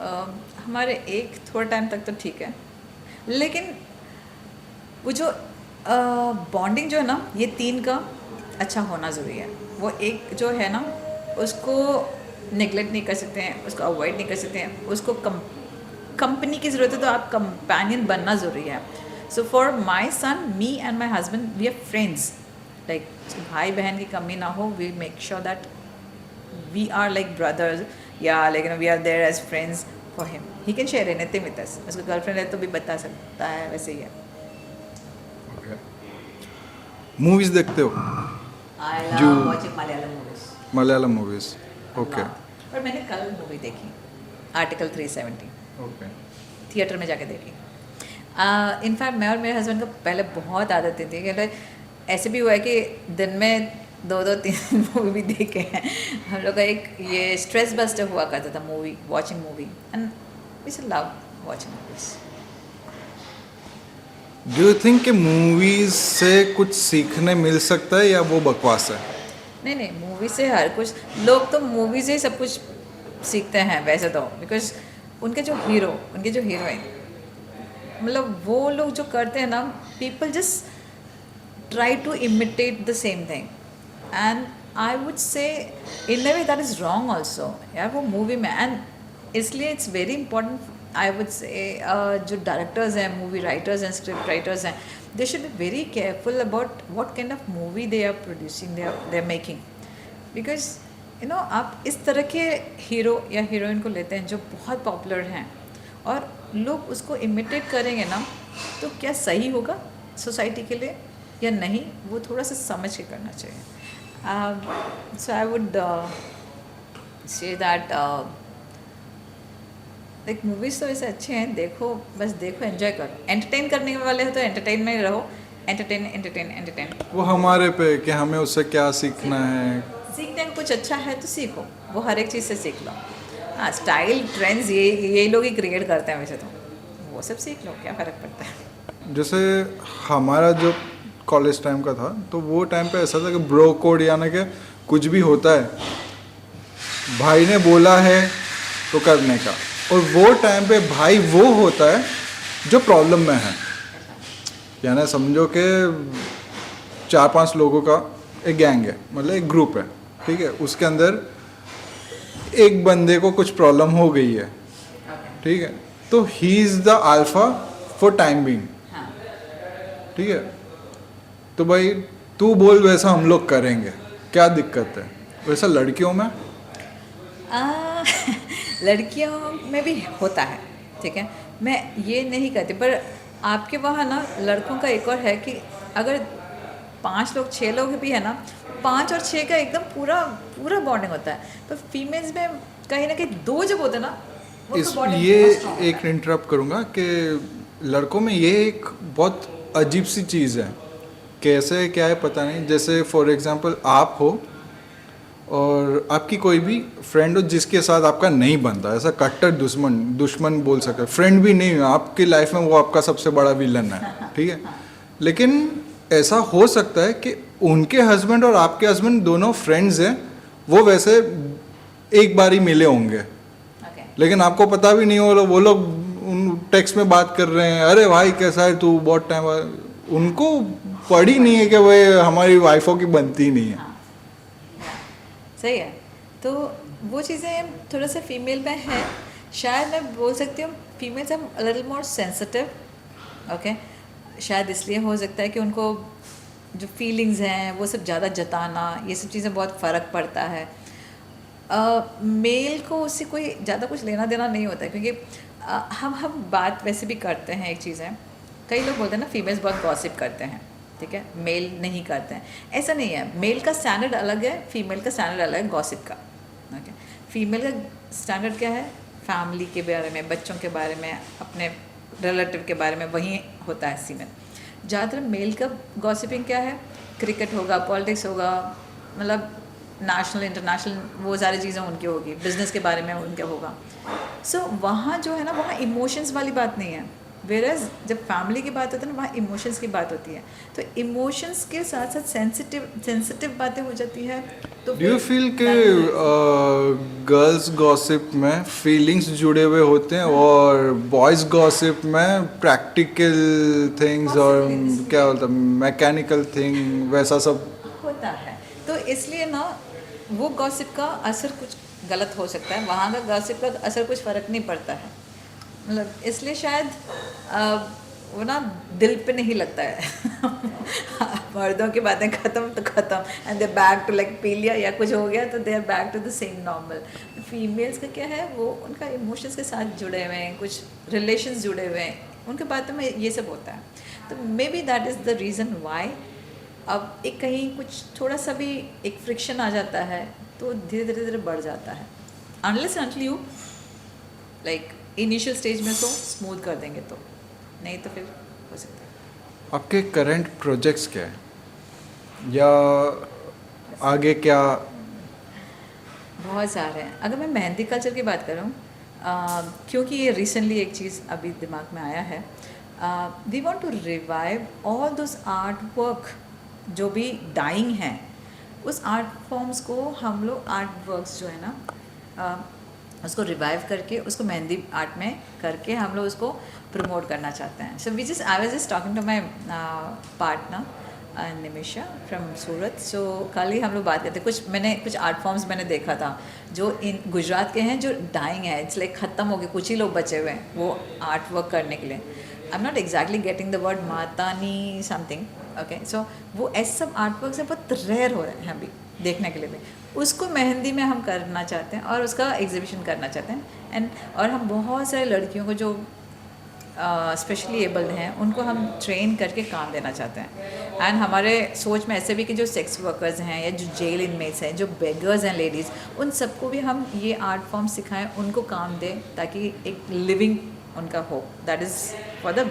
हमारे एक थोड़ा टाइम तक तो ठीक है, लेकिन वो जो बॉन्डिंग जो है ना, ये तीन का अच्छा होना ज़रूरी है. वो एक जो है ना, उसको नेगलेक्ट नहीं कर सकते हैं, उसको अवॉइड नहीं कर सकते हैं. उसको कंपनी की ज़रूरत है, तो आप कंपेनियन बनना ज़रूरी है. So for my son, me and my husband, we are friends. Like भाई बहन की कमी ना हो, we make sure that we are like brothers, या like we are there as friends for him. He can share anything with us. उसका girlfriend है तो भी बता सकता है, वैसे ही है. मूवीज़ देखते हो? आई जो- love watching Malayalam movies. Malayalam movies. Okay. पर मैंने कल मूवी देखी, आर्टिकल 370, ओके. थिएटर में जाके देखी. इनफैक्ट मैं और मेरे हस्बैंड को पहले बहुत आदत थी कि ऐसे भी हुआ है कि दिन में 2-3 मूवी भी देखे हैं. हम लोग का एक ये स्ट्रेस बस्टर हुआ करता था, movie watching movie, and we should love watching movies. Do you think कि मूवीज़ से कुछ सीखने मिल सकता है, या वो बकवास है? नहीं, मूवी से हर कुछ, लोग तो मूवी से ही सब कुछ सीखते हैं वैसे तो, बिकॉज उनके जो हीरो, उनके जो हीरोइन, मतलब वो लोग जो करते हैं ना, people just try to imitate the same thing, and I would say in a way that is wrong also यार, वो मूवी में एंड इसलिए it's very important I would say जो डायरेक्टर्स हैं, मूवी राइटर्स हैं, स्क्रिप्ट राइटर्स हैं, they should be very careful about what kind of movie they are producing, they are making, because you know आप इस तरह के hero या heroine को लेते हैं जो बहुत पॉपुलर हैं और लोग उसको इमिटेट करेंगे ना, तो क्या सही होगा सोसाइटी के लिए या नहीं, वो थोड़ा सा समझ के करना चाहिए. So I would say that like movies तो ऐसे अच्छे हैं, देखो बस देखो, एंजॉय करो, एंटरटेन करने वाले हो तो एंटरटेन में रहो, एंटरटेन एंटरटेन एंटरटेन. वो हमारे पे कि हमें उससे क्या सीखना है. सीखने को कुछ अच्छा है तो सीखो, वो हर एक चीज़ से सीख लो. हाँ, स्टाइल ट्रेंड्स ये लोग ही क्रिएट करते हैं वैसे, तो वो सब सीख लो, क्या फ़र्क पड़ता है. जैसे हमारा जो कॉलेज टाइम का था, तो वो टाइम पे ऐसा था कि ब्रो कोड यानी कि कुछ भी होता है भाई ने बोला है तो करने का. और वो टाइम पे भाई वो होता है जो प्रॉब्लम में है, यानी समझो कि 4-5 लोगों का एक गैंग है, मतलब एक ग्रुप है, ठीक है. उसके अंदर एक बंदे को कुछ प्रॉब्लम हो गई है, ठीक है, तो he is the alpha for time being, ठीक है. तो भाई तू बोल वैसा हम लोग करेंगे, क्या दिक्कत है. वैसा लड़कियों में लड़कियों में भी होता है, ठीक है, मैं ये नहीं कहती, पर आपके वहाँ ना लड़कों का एक और है कि अगर 5 लोग 6 लोग भी है ना, 5 और 6 का एकदम पूरा पूरा बॉन्डिंग होता है. पर फीमेल्स में कहीं ना कहीं 2 जब होते हैं ना, वो इस तो bonding ये बहुत strong एक इंटरप्ट करूँगा कि लड़कों में ये एक बहुत अजीब सी चीज़ है. कैसे क्या है पता नहीं. जैसे फॉर एग्जांपल आप हो और आपकी कोई भी फ्रेंड हो जिसके साथ आपका नहीं बनता, ऐसा कट्टर दुश्मन बोल सकते, फ्रेंड भी नहीं, आपकी लाइफ में वो आपका सबसे बड़ा विलन है, ठीक है. लेकिन ऐसा हो सकता है कि उनके हस्बैंड और आपके हस्बैंड दोनों फ्रेंड्स हैं, वो वैसे एक बार ही मिले होंगे, Okay. लेकिन आपको पता भी नहीं, वो लोग उन टेक्स्ट में बात कर रहे हैं, अरे भाई कैसा है तू, बहुत टाइम बाद. उनको पड़ी नहीं है कि भाई हमारी वाइफों की बनती नहीं है. सही है. तो वो चीज़ें थोड़ा सा फीमेल में है, शायद मैं बोल सकती हूँ females are little more sensitive. Okay, शायद इसलिए हो सकता है कि उनको जो फीलिंग्स हैं वो सब ज़्यादा जताना, ये सब चीज़ें बहुत फ़र्क पड़ता है. मेल को उससे कोई ज़्यादा कुछ लेना देना नहीं होता है, क्योंकि हम बात वैसे भी करते हैं. एक चीज़ है, कई लोग बोलते हैं ना फीमेल्स बहुत गॉसिप करते हैं, ठीक है, मेल नहीं करते हैं. ऐसा नहीं है, मेल का स्टैंडर्ड अलग है, फीमेल का स्टैंडर्ड अलग है गॉसिप का. ओके, फीमेल का स्टैंडर्ड क्या है, फैमिली के बारे में, बच्चों के बारे में, अपने रिलेटिव के बारे में, वही होता है सीमेल. ज़्यादातर मेल का गॉसिपिंग क्या है, क्रिकेट होगा, पॉलिटिक्स होगा, मतलब नेशनल इंटरनेशनल वो सारी चीज़ें उनकी होगी, बिजनेस के बारे में उनका होगा. सो वहाँ जो है ना, वहाँ इमोशंस वाली बात नहीं है. वेरएज जब फैमिली की बात होती है ना, वहाँ इमोशंस की बात होती है. तो इमोशंस के साथ साथ सेंसिटिव बातें हो जाती है. तो डू यू फील कि गर्ल्स गॉसिप में फीलिंग्स जुड़े हुए होते हैं और बॉयज़ गॉसिप में प्रैक्टिकल थिंग्स और क्या बोलता है मैकेनिकल थिंग वैसा सब होता है. तो इसलिए ना वो गॉसिप का असर कुछ गलत हो सकता है, वहाँ का गॉसिप का असर कुछ फ़र्क नहीं पड़ता है. मतलब इसलिए शायद वो ना दिल पे नहीं लगता है. मर्दों की बातें ख़त्म तो ख़त्म, and they back to like पीलिया या कुछ हो गया तो they are back to the same normal. Females का क्या है, वो उनका इमोशंस के साथ जुड़े हुए हैं, कुछ रिलेशंस जुड़े हुए हैं, उनके बातों में ये सब होता है. तो may be that is the reason why अब एक कहीं कुछ थोड़ा सा भी एक फ्रिक्शन आ जाता है तो धीरे धीरे बढ़ जाता है. Unless until you like initial stage में तो स्मूथ कर देंगे, तो नहीं तो फिर हो सकता है. आपके करंट प्रोजेक्ट्स क्या है या आगे क्या? बहुत सारे हैं. अगर मैं मेहंदी कल्चर की बात करूँ, क्योंकि ये रिसेंटली एक चीज़ अभी दिमाग में आया है, we want to revive all those art work जो भी डाइंग हैं, उस आर्ट फॉर्म्स को हम लोग आर्ट वर्क्स जो है ना उसको रिवाइव करके उसको मेहंदी आर्ट में करके हम लोग उसको प्रमोट करना चाहते हैं. So which is I was just talking to my partner Nimisha from Surat. So कल ही हम लोग बात करते, मैंने कुछ आर्ट फॉर्म्स मैंने देखा था जो इन गुजरात के हैं जो डाइंग है, इट्स लाइक ख़त्म हो गए, कुछ ही लोग बचे हुए हैं वो आर्ट वर्क करने के लिए. I am not exactly getting the word मातानी समथिंग. ओके, सो वो ऐसे सब आर्ट वर्क से बहुत रेयर हो रहे हैं अभी देखने के लिए भी. उसको मेहंदी में हम करना चाहते हैं और उसका एग्जीबिशन करना चाहते हैं. और हम बहुत सारे लड़कियों को जो स्पेशली एबल्ड हैं उनको हम ट्रेन करके काम देना चाहते हैं. एंड हमारे सोच में ऐसे भी कि जो सेक्स वर्कर्स हैं या जो जेल इनमेट्स हैं, जो बेगर्स हैं लेडीज़, उन सबको भी हम ये आर्ट फॉर्म सिखाएं, उनको काम दें ताकि एक लिविंग उनका हो. दैट इज़ फॉर द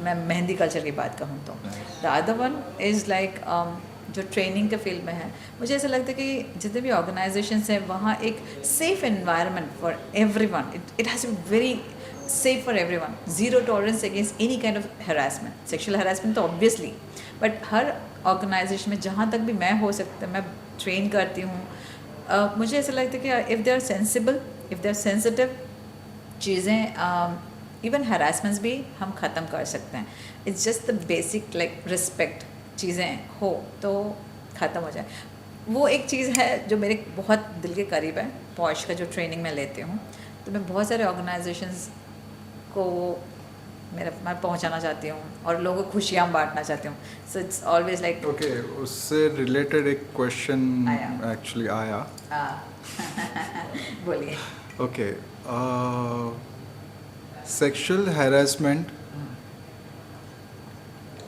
मैं मेहंदी कल्चर की बात कहूँ तो. The other one is like जो ट्रेनिंग के फील्ड में है, मुझे ऐसा लगता है कि जितने भी ऑर्गेनाइजेशंस हैं वहाँ एक safe environment for everyone. It has be very safe for everyone, zero tolerance against any kind of harassment. Sexual harassment तो obviously, but हर ऑर्गेनाइजेशन में जहाँ तक भी मैं हो सकता मैं ट्रेन करती हूँ. मुझे ऐसा लगता है कि if they are sensible, if they are sensitive, चीज़ें इवन हरासमेंट्स भी हम ख़त्म कर सकते हैं. It's just the basic like respect, चीज़ें हो तो ख़त्म हो जाए. वो एक चीज़ है जो मेरे बहुत दिल के करीब है. पॉश का जो ट्रेनिंग मैं लेती हूँ तो मैं बहुत सारे ऑर्गेनाइजेशंस को मैं पहुंचाना चाहती हूँ और लोगों को खुशियाँ बांटना चाहती हूँ. So it's always like okay, उससे रिलेटेड एक क्वेश्चन आया. एक्चुअली आया. बोलिए. Okay, sexual harassment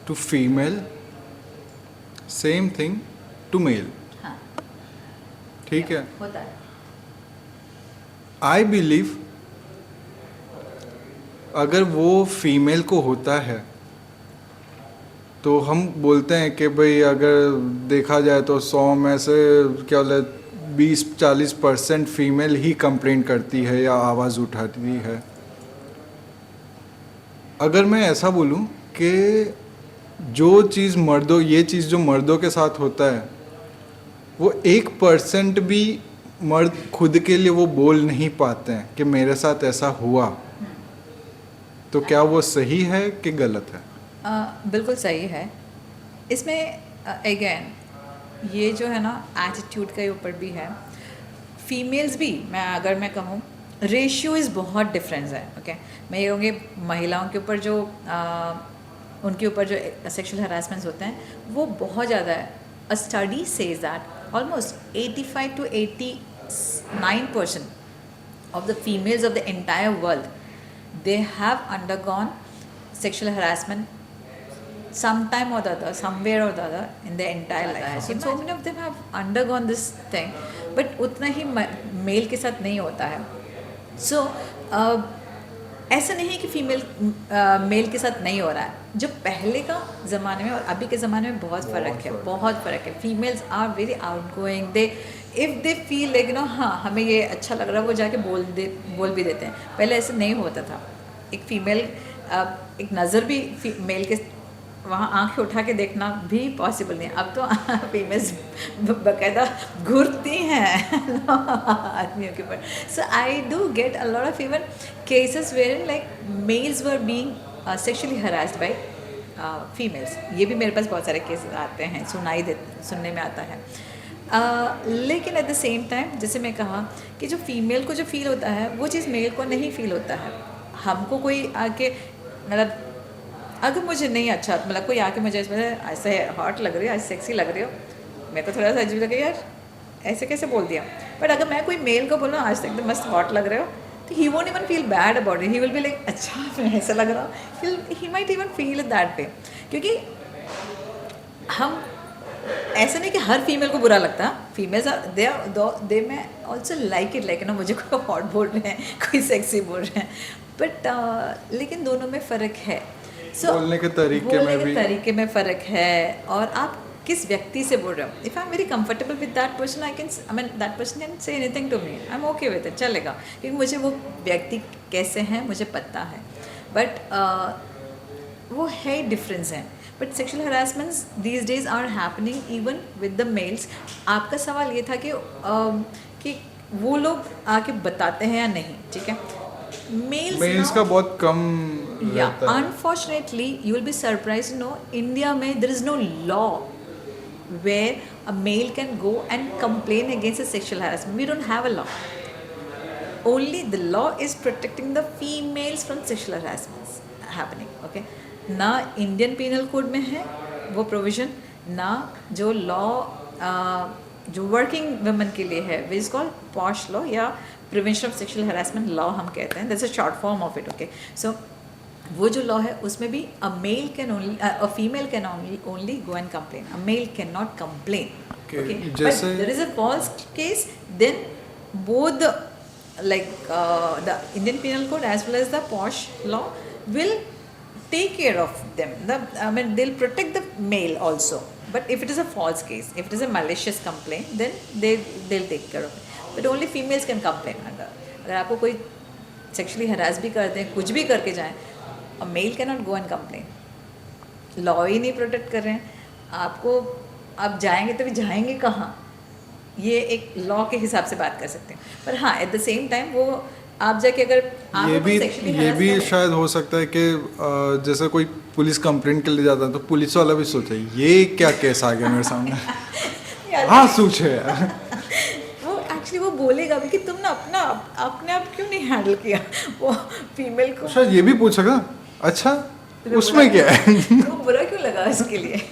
to female, same thing to male. हाँ, ठीक है. होता है. आई बिलीव अगर वो फीमेल को होता है तो हम बोलते हैं कि भाई अगर देखा जाए तो 100 में से क्या बोले 20-40% फीमेल ही कंप्लेंट करती है या आवाज़ उठाती है. अगर मैं ऐसा बोलूं कि ये चीज़ जो मर्दों के साथ होता है वो 1% भी मर्द खुद के लिए वो बोल नहीं पाते हैं कि मेरे साथ ऐसा हुआ, तो क्या वो सही है कि गलत है? बिल्कुल सही है. इसमें अगेन ये जो है ना एटीट्यूड के ऊपर भी है. फीमेल्स भी अगर मैं कहूँ रेशियो इज़ बहुत डिफरेंस है. ओके, मैं ये कहूँगी महिलाओं के ऊपर जो उनके ऊपर जो सेक्सुअल हरासमेंट्स होते हैं वो बहुत ज़्यादा है. अ study says that almost 85 to 89% of the females of the entire world, they have undergone sexual harassment sometime or the other, somewhere or the other in their entire life. So many of them have undergone this thing, but उतना ही mail के साथ नहीं होता है. So ऐसा नहीं है कि फीमेल मेल के साथ नहीं हो रहा है. जो पहले का ज़माने में और अभी के ज़माने में बहुत फ़र्क है, बहुत फ़र्क है. Females are very outgoing. If they feel like हाँ हमें ये अच्छा लग रहा है वो जाके बोल भी देते हैं. पहले ऐसे नहीं होता था. एक फीमेल एक नज़र भी मेल के वहाँ आंखें उठा के देखना भी पॉसिबल नहीं है. अब तो फीमेल्स बाकायदा घूरती हैं आदमियों के ऊपर. So I do get a lot of even cases where like males were being sexually harassed by females. ये भी मेरे पास बहुत सारे केसेस आते हैं, सुनने में आता है. लेकिन एट द सेम टाइम जैसे मैं कहा कि जो फीमेल को जो फील होता है वो चीज़ मेल को नहीं फील होता है. हमको कोई आके मतलब अगर मुझे नहीं अच्छा मतलब कोई आके मुझे ऐसे हॉट लग रही है, ऐसे सेक्सी लग रही हो, मेरे को थोड़ा सा अजीब लगे यार ऐसे कैसे बोल दिया. बट अगर मैं कोई मेल को बोलूँ आज तक एकदम मस्त हॉट लग रहे हो तो he won't even feel bad about it. He will be like अच्छा मैं ऐसा लग रहा हूँ. He might even feel that वे. क्योंकि हम ऐसा नहीं कि हर फीमेल को बुरा लगता. फीमेल्स दे में ऑल्सो लाइक इट लाइक ना मुझे कोई हॉट बोल रहे हैं, कोई सेक्सी बोल रहे हैं. बट लेकिन दोनों में फ़र्क है. बोलने के तरीके में फ़र्क है और आप किस व्यक्ति से बोल रहे हो. If I am very comfortable with that person I mean that person can say anything to me. I am okay with it, चलेगा. क्योंकि मुझे वो व्यक्ति कैसे हैं मुझे पता है. बट वो है डिफरेंस है. But sexual harassments these days are happening even with the males. आपका सवाल ये था कि वो लोग आके बताते हैं या नहीं. ठीक है, मेल्स का बहुत कम या रहता है. Unfortunately you will be surprise no India में there is no law where a male can go and complain against a sexual harassment. We don't have a law. Only the law is protecting the females from sexual harassments happening. Okay, ना Indian penal code में है वो provision, ना जो law जो working women के लिए है, which is called POSH law या prevention of sexual harassment law हम कहते हैं. That's a short form of it. Okay, so वो जो लॉ है उसमें भी a male can only a female can only go and complain. A male cannot नॉट कंप्लेन. Okay, but there is a false case, then both the the Indian Penal Code as well as the POSH law will take care of them. They'll protect the male also. But if it is a false case, if it is a malicious complaint, then they'll take care of it. But only females can complain. अगर आपको कोई sexually harass भी करते हैं, कुछ भी करके जाएं, a male cannot go and complain. Law ही नहीं प्रोटेक्ट कर रहे हैं आपको. आप जाएंगे तभी जाएंगे कहाँ, ये एक लॉ के हिसाब से बात कर सकते हैं. पर हाँ, एट द सेम टाइम वो आप जाके अगर ये भी शायद हो सकता है कि जैसे कोई पुलिस कंप्लेंट के लिए जाता है तो पुलिस वाला भी सोचे ये क्या केस आ गया मेरे सामने. हाँ सोचे यार, वो एक्चुअली वो बोलेगा भी कि तुम ना अपने आप क्यों नहीं हैंडल किया वो फीमेल को. शायद ये भी पूछ सकता. अच्छा उसमें क्या है, वो बुरा क्यों लगा इसके लिए.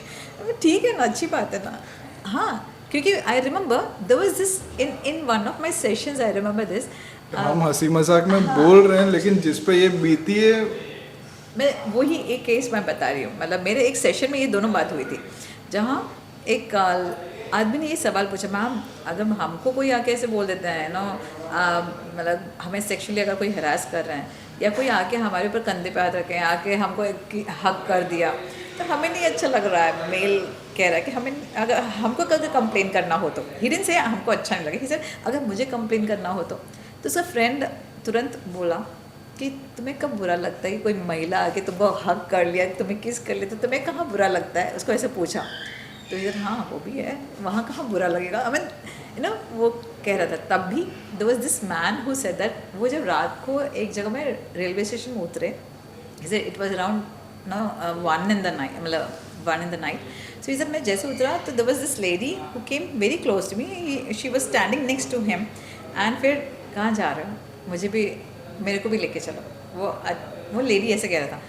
ठीक है ना, अच्छी बात है ना. हाँ, क्योंकि I remember there was this in one of my sessions, I remember this. हम हंसी मजाक में बोल रहे हैं, लेकिन जिस पे ये बीती है, मैं वही एक केस मैं बता रही हूँ. मतलब मेरे एक सेशन में ये दोनों बात हुई थी, जहाँ एक आदमी ने ये सवाल पूछा, मैम अगर हमको कोई आके ऐसे बोल देता है ना, मतलब हमें सेक्सुअली अगर कोई हरास कर रहे हैं या कोई आके हमारे ऊपर कंधे पे हाथ रखे हैं, आके हमको एक हक कर दिया, तो हमें नहीं अच्छा लग रहा है. मेल कह रहा है कि हमें अगर हमको कभी कंप्लेन करना हो तो, ही डिडंट से हमको अच्छा नहीं लगा, ही सेड अगर मुझे कंप्लेन करना हो तो उसका फ्रेंड तुरंत बोला कि तुम्हें कब बुरा लगता है कि कोई महिला आके तुमको हक कर लिया, तुम्हें किस कर लिया, तो तुम्हें कहाँ बुरा लगता है. उसको ऐसे पूछा तो इधर हाँ वो भी है, वहाँ कहाँ बुरा लगेगा. आई मीन यू नो वो कह रहा था. तब भी there was this man who said that वो जब रात को एक जगह में रेलवे स्टेशन में उतरे, it was around 1 in the night, मतलब 1 in the night. सो जब मैं जैसे उतरा तो there was this lady who came very close to me, she was standing next to him and फिर कहाँ जा रहे हो, मुझे भी मेरे को भी लेके चलो. वो लेडी ऐसे कह रहा था.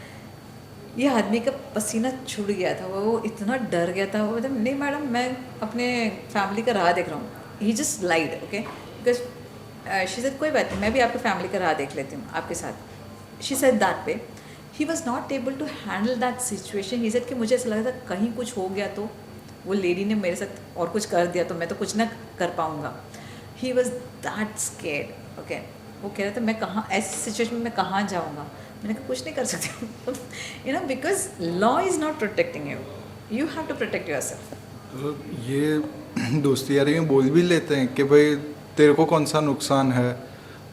ये आदमी का पसीना छूट गया था, वो इतना डर गया था. वो मतलब नहीं मैडम मैं अपने फैमिली का राह देख रहा हूँ. He just lied. Okay, because she said कोई बात नहीं, मैं भी आपकी फैमिली का राह देख लेती हूँ आपके साथ. She said that way. He was not able to handle that situation. He said कि मुझे ऐसा लगा था कहीं कुछ हो गया तो वो लेडी ने मेरे साथ और कुछ कर दिया तो मैं तो कुछ ना कर पाऊँगा. He was that scared. Okay, वो कह रहा था मैं कहाँ ऐसी सिचुएशन में मैं कहाँ जाऊँगा. मैंने कहा कुछ नहीं कर सकती you know, because law is not protecting you, you have to protect yourself. ये दोस्ती यारी में बोल भी लेते हैं कि भाई तेरे को कौन सा नुकसान है,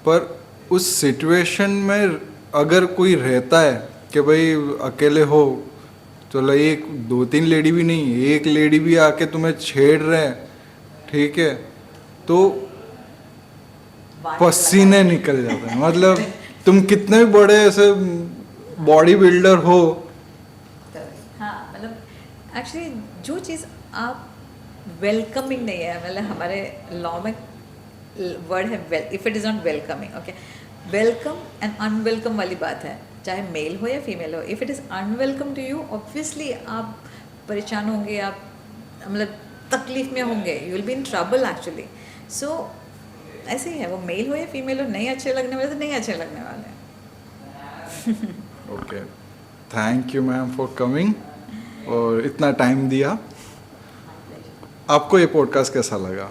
पर उस सिचुएशन में अगर कोई रहता है कि भाई अकेले हो, चलो एक 2-3 लेडी भी नहीं, एक लेडी भी आके तुम्हें छेड़ रहे हैं, ठीक है, तो पसीने निकल जाते हैं. मतलब तुम कितने भी बड़े ऐसे बॉडी बिल्डर हो. हाँ, मतलब एक्चुअली जो चीज़ आप वेलकमिंग नहीं है, मतलब हमारे लॉ में वर्ड है well, if it is not welcoming. Okay, welcome and unwelcome वाली बात है, चाहे मेल हो या फीमेल हो. If it is unwelcome to you, obviously आप परेशान होंगे, आप मतलब तकलीफ में होंगे, you will be in trouble actually. So ऐसे ही है, वो मेल हो या फीमेल हो, नहीं अच्छे लगने वाले तो नहीं अच्छे लगने वाले. Okay, thank you ma'am for coming और इतना टाइम दिया. आपको ये पॉडकास्ट कैसा लगा?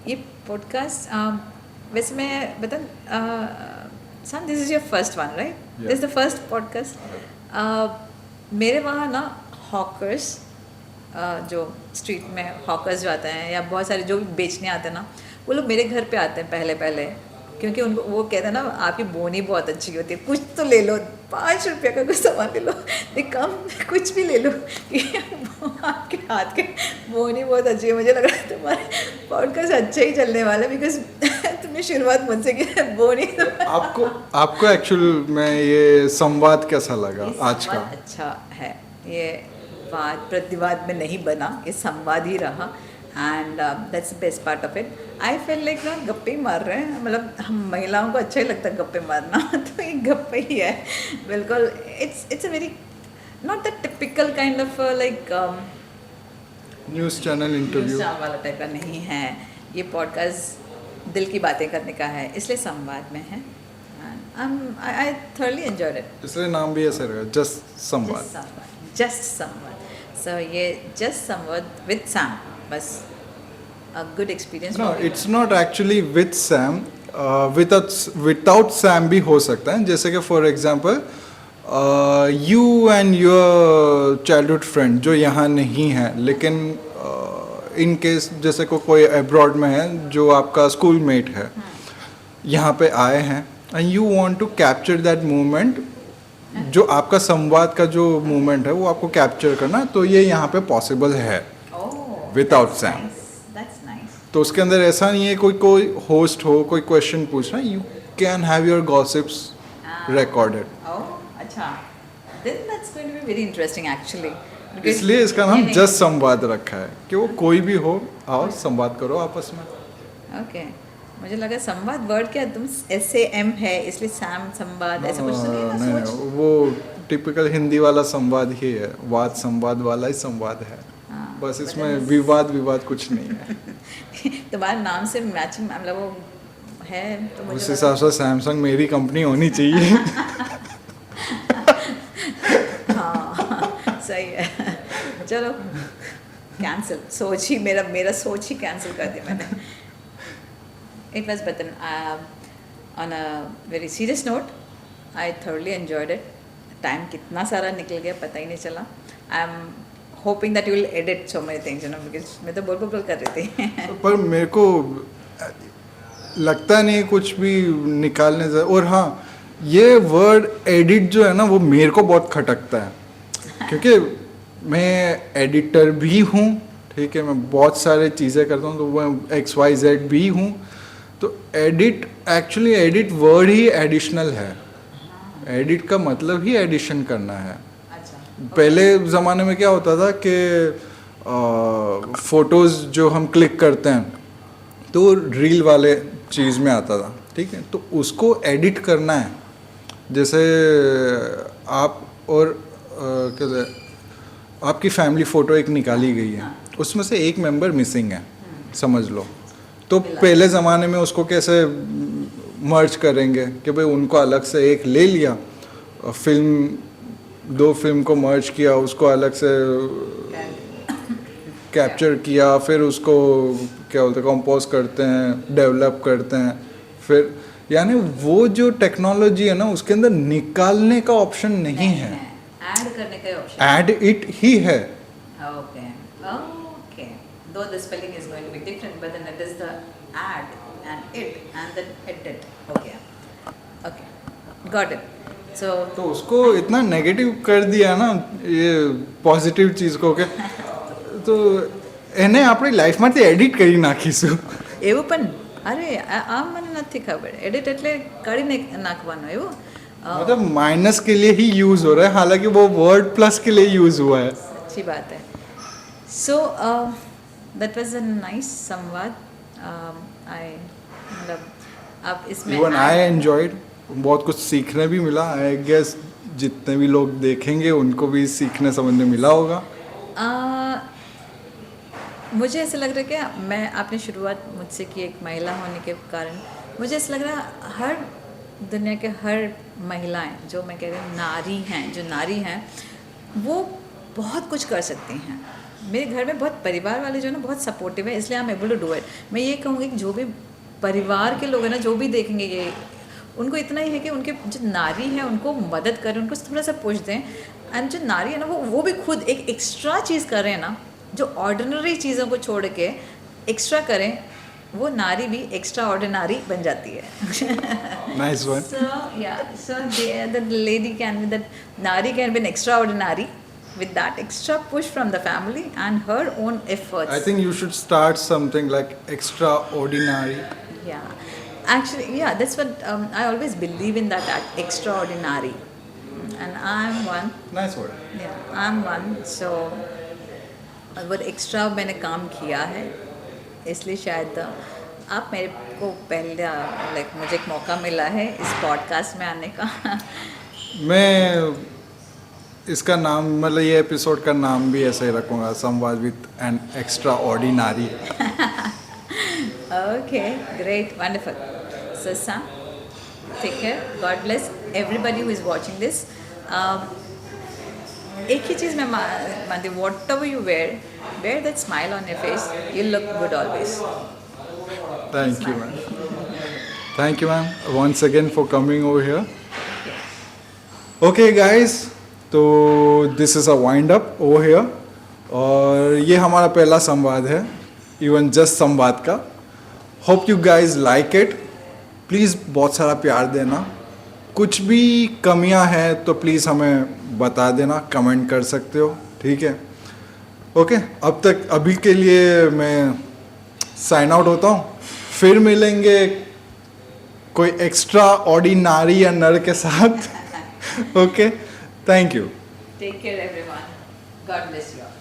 ये पॉडकास्ट वैसे मैं बता son, this is your first one right? This is the first podcast. मेरे वहाँ ना हॉकर्स, जो स्ट्रीट में हॉकर्स जो आते हैं या बहुत सारे जो भी बेचने आते हैं ना, वो लोग मेरे घर पे आते हैं पहले, क्योंकि उनको वो कहते हैं ना आपकी बोनी बहुत अच्छी होती है, कुछ तो ले लो, 5 रुपये का कुछ सामान ले लो, कम कुछ भी ले लो, आपके हाथ के बोनी बहुत अच्छी है. मुझे लग रहा है तुम्हारे पॉडकास्ट अच्छा ही चलने वाला है, बिकॉज तुम आपने शुरुआत मुझसे की, वो नहीं। आपको आपको एक्चुअल में ये संवाद कैसा लगा ये आज का? संवाद अच्छा है, ये वाद प्रतिवाद में नहीं बना, ये संवाद ही रहा। And that's the best part of it. I feel like ना गप्पे ही मार रहे हैं, मतलब हम महिलाओं को अच्छा ही लगता है गप्पे मारना। तो ये गप्पे ही है बिल्कुल। It's a very not the typical kind of like news channel interview वाला टाइप का नहीं है। ये पॉडकास्ट दिल की बातें करने का है, इसलिए संवाद में है। I thoroughly enjoyed it. इसलिए नाम भी ऐसे रहेगा, जस्ट संवाद। जस्ट संवाद। सो ये जस्ट संवाद विद सैम, बस a good experience. No, it's not actually with Sam. Without Sam भी हो सकता है, जैसे कि for example you and your childhood friend जो यहाँ नहीं है, लेकिन इन केस जैसे को कोई अब्रॉड में है जो आपका स्कूल मेट है, यहाँ पे आए हैं and you want to capture that moment, जो आपका संवाद का जो मोमेंट है वो आपको कैप्चर करना है, तो ये यहाँ पे पॉसिबल है विदाउट सैम। That's nice. तो उसके अंदर ऐसा नहीं है कोई होस्ट हो, कोई क्वेश्चन पूछना, you can have your gossips recorded. अच्छा, then that's going to be very interesting actually. Because इसलिए इसका नाम नहीं, जस्ट संवाद रखा है कि वो कोई भी हो, आओ संवाद करो आपस में। ओके, मुझे लगा संवाद वर्ड क्या तुम SAM है इसलिए सैम संवाद ऐसा कुछ तो नहीं है ना? नहीं, सोच। वो टिपिकल हिंदी वाला संवाद ही है, वाद संवाद वाला ही संवाद है। हाँ, बस but इसमें then- विवाद कुछ नहीं है। तुम्हारे नाम से मैचिंग मतलब वो है तो उस मुझे हिसाब से सैमसंग मेरी कंपनी होनी चाहिए। हाँ सही है। चलो कैंसिल, सोच ही मेरा सोच ही कैंसिल कर दिया मैंने। It was button on a very serious note, I thoroughly enjoyed it. Time कितना सारा निकल गया पता ही नहीं चला। I am hoping that you will edit so many things, you know, because मैं तो बोल कर रही थी। पर मेरे को लगता नहीं कुछ भी निकालने से। और हाँ, ये वर्ड एडिट जो है ना वो मेरे को बहुत खटकता है, क्योंकि मैं एडिटर भी हूँ, ठीक है, मैं बहुत सारे चीज़ें करता हूँ, तो मैं XYZ भी हूँ। तो एडिट एक्चुअली एडिट वर्ड ही एडिशनल है, एडिट का मतलब ही एडिशन करना है। अच्छा, पहले ज़माने में क्या होता था कि फ़ोटोज़ जो हम क्लिक करते हैं तो रील वाले चीज़ में आता था, ठीक है, तो उसको एडिट करना है। जैसे आप और क्या आपकी फैमिली फ़ोटो एक निकाली गई है, उसमें से एक मेंबर मिसिंग है समझ लो, तो पहले ज़माने में उसको कैसे मर्ज करेंगे कि भाई उनको अलग से एक ले लिया, दो फिल्म को मर्ज किया, उसको अलग से कैप्चर किया, फिर उसको क्या बोलते हैं कंपोज करते हैं, डेवलप करते हैं, फिर यानी वो जो टेक्नोलॉजी है ना उसके अंदर निकालने का ऑप्शन नहीं है, ऐड करने का ऑप्शन, ऐड इट ही है। Okay okay, though the spelling is going to be different but then it is the add and it and then edit. Okay okay, got it. So तो उसको इतना negative कर दिया ना ये पॉजिटिव चीज़ को કે તો એને આપણી લાઈફમાંથી એડિટ કરી નાખીશું। એવું પણ અરે આ મને નથી ખબર, એડિટ એટલે કાઢીને નાખવાનું એવું? मतलब माइनस के लिए ही यूज़ हो रहा है, हालांकि वो वर्ड प्लस के लिए यूज़ हुआ है। अच्छी बात है। So that was a nice संवाद। आई मतलब अब इसमें इवन आई एंजॉयड, बहुत कुछ सीखने भी मिला। आई गेस जितने भी लोग देखेंगे उनको भी सीखने समझने मिला होगा। मुझे ऐसा लग रहा है कि मैं आपने शुरुआत मुझसे की एक महिला होने के कारण, मुझे ऐसा लग रहा है हर दुनिया के हर महिलाएं जो मैं कह रही हूँ नारी हैं, जो नारी हैं वो बहुत कुछ कर सकती हैं। मेरे घर में बहुत परिवार वाले जो है ना बहुत सपोर्टिव है, इसलिए I am able to do it. मैं ये कहूँगी कि जो भी परिवार के लोग हैं ना जो भी देखेंगे ये, उनको इतना ही है कि उनके जो नारी है उनको मदद करें, उनको थोड़ा सा पुश दें। एंड जो नारी है ना वो भी खुद एक एक्स्ट्रा चीज़ कर रहे हैं ना, जो ऑर्डिनरी चीज़ों को छोड़ के एक्स्ट्रा करें, वो नारी भी एक्स्ट्रा ऑर्डिनरी बन जाती है। Nice one. So the lady can be, that nari can be an extraordinary with that extra push from the family and her own efforts. I think you should start something like extraordinary. Yeah, Actually, yeah, that's what I always believe in, that extraordinary, and I'm one. Nice word. Yeah, I'm one. So वो extra मैंने काम किया है, इसलिए शायद आप मेरे को पहले लाइक मुझे एक मौका मिला है इस पॉडकास्ट में आने का. मैं इसका नाम मतलब ये एपिसोड का नाम भी ऐसे ही रखूँगा, संवाद with an extra ordinary. Okay, great, wonderful. So Sam, take care. God bless everybody who is watching this. एक ही चीज़ मैं मानती हूँ, whatever you wear that smile on your face. You look good always. Thank you, man. Thank you, man, once again for coming over here. Okay, guys, तो this is a wind up over here. और ये हमारा पहला संवाद है, even just संवाद का. Hope you guys like it. Please बहुत सारा प्यार देना. कुछ भी कमियां हैं तो प्लीज़ हमें बता देना, कमेंट कर सकते हो, ठीक है. ओके, अब तक अभी के लिए मैं साइन आउट होता हूँ. फिर मिलेंगे कोई एक्स्ट्रा ऑर्डिनरी या नर के साथ. Okay, thank you. Take care, everyone. God bless you all.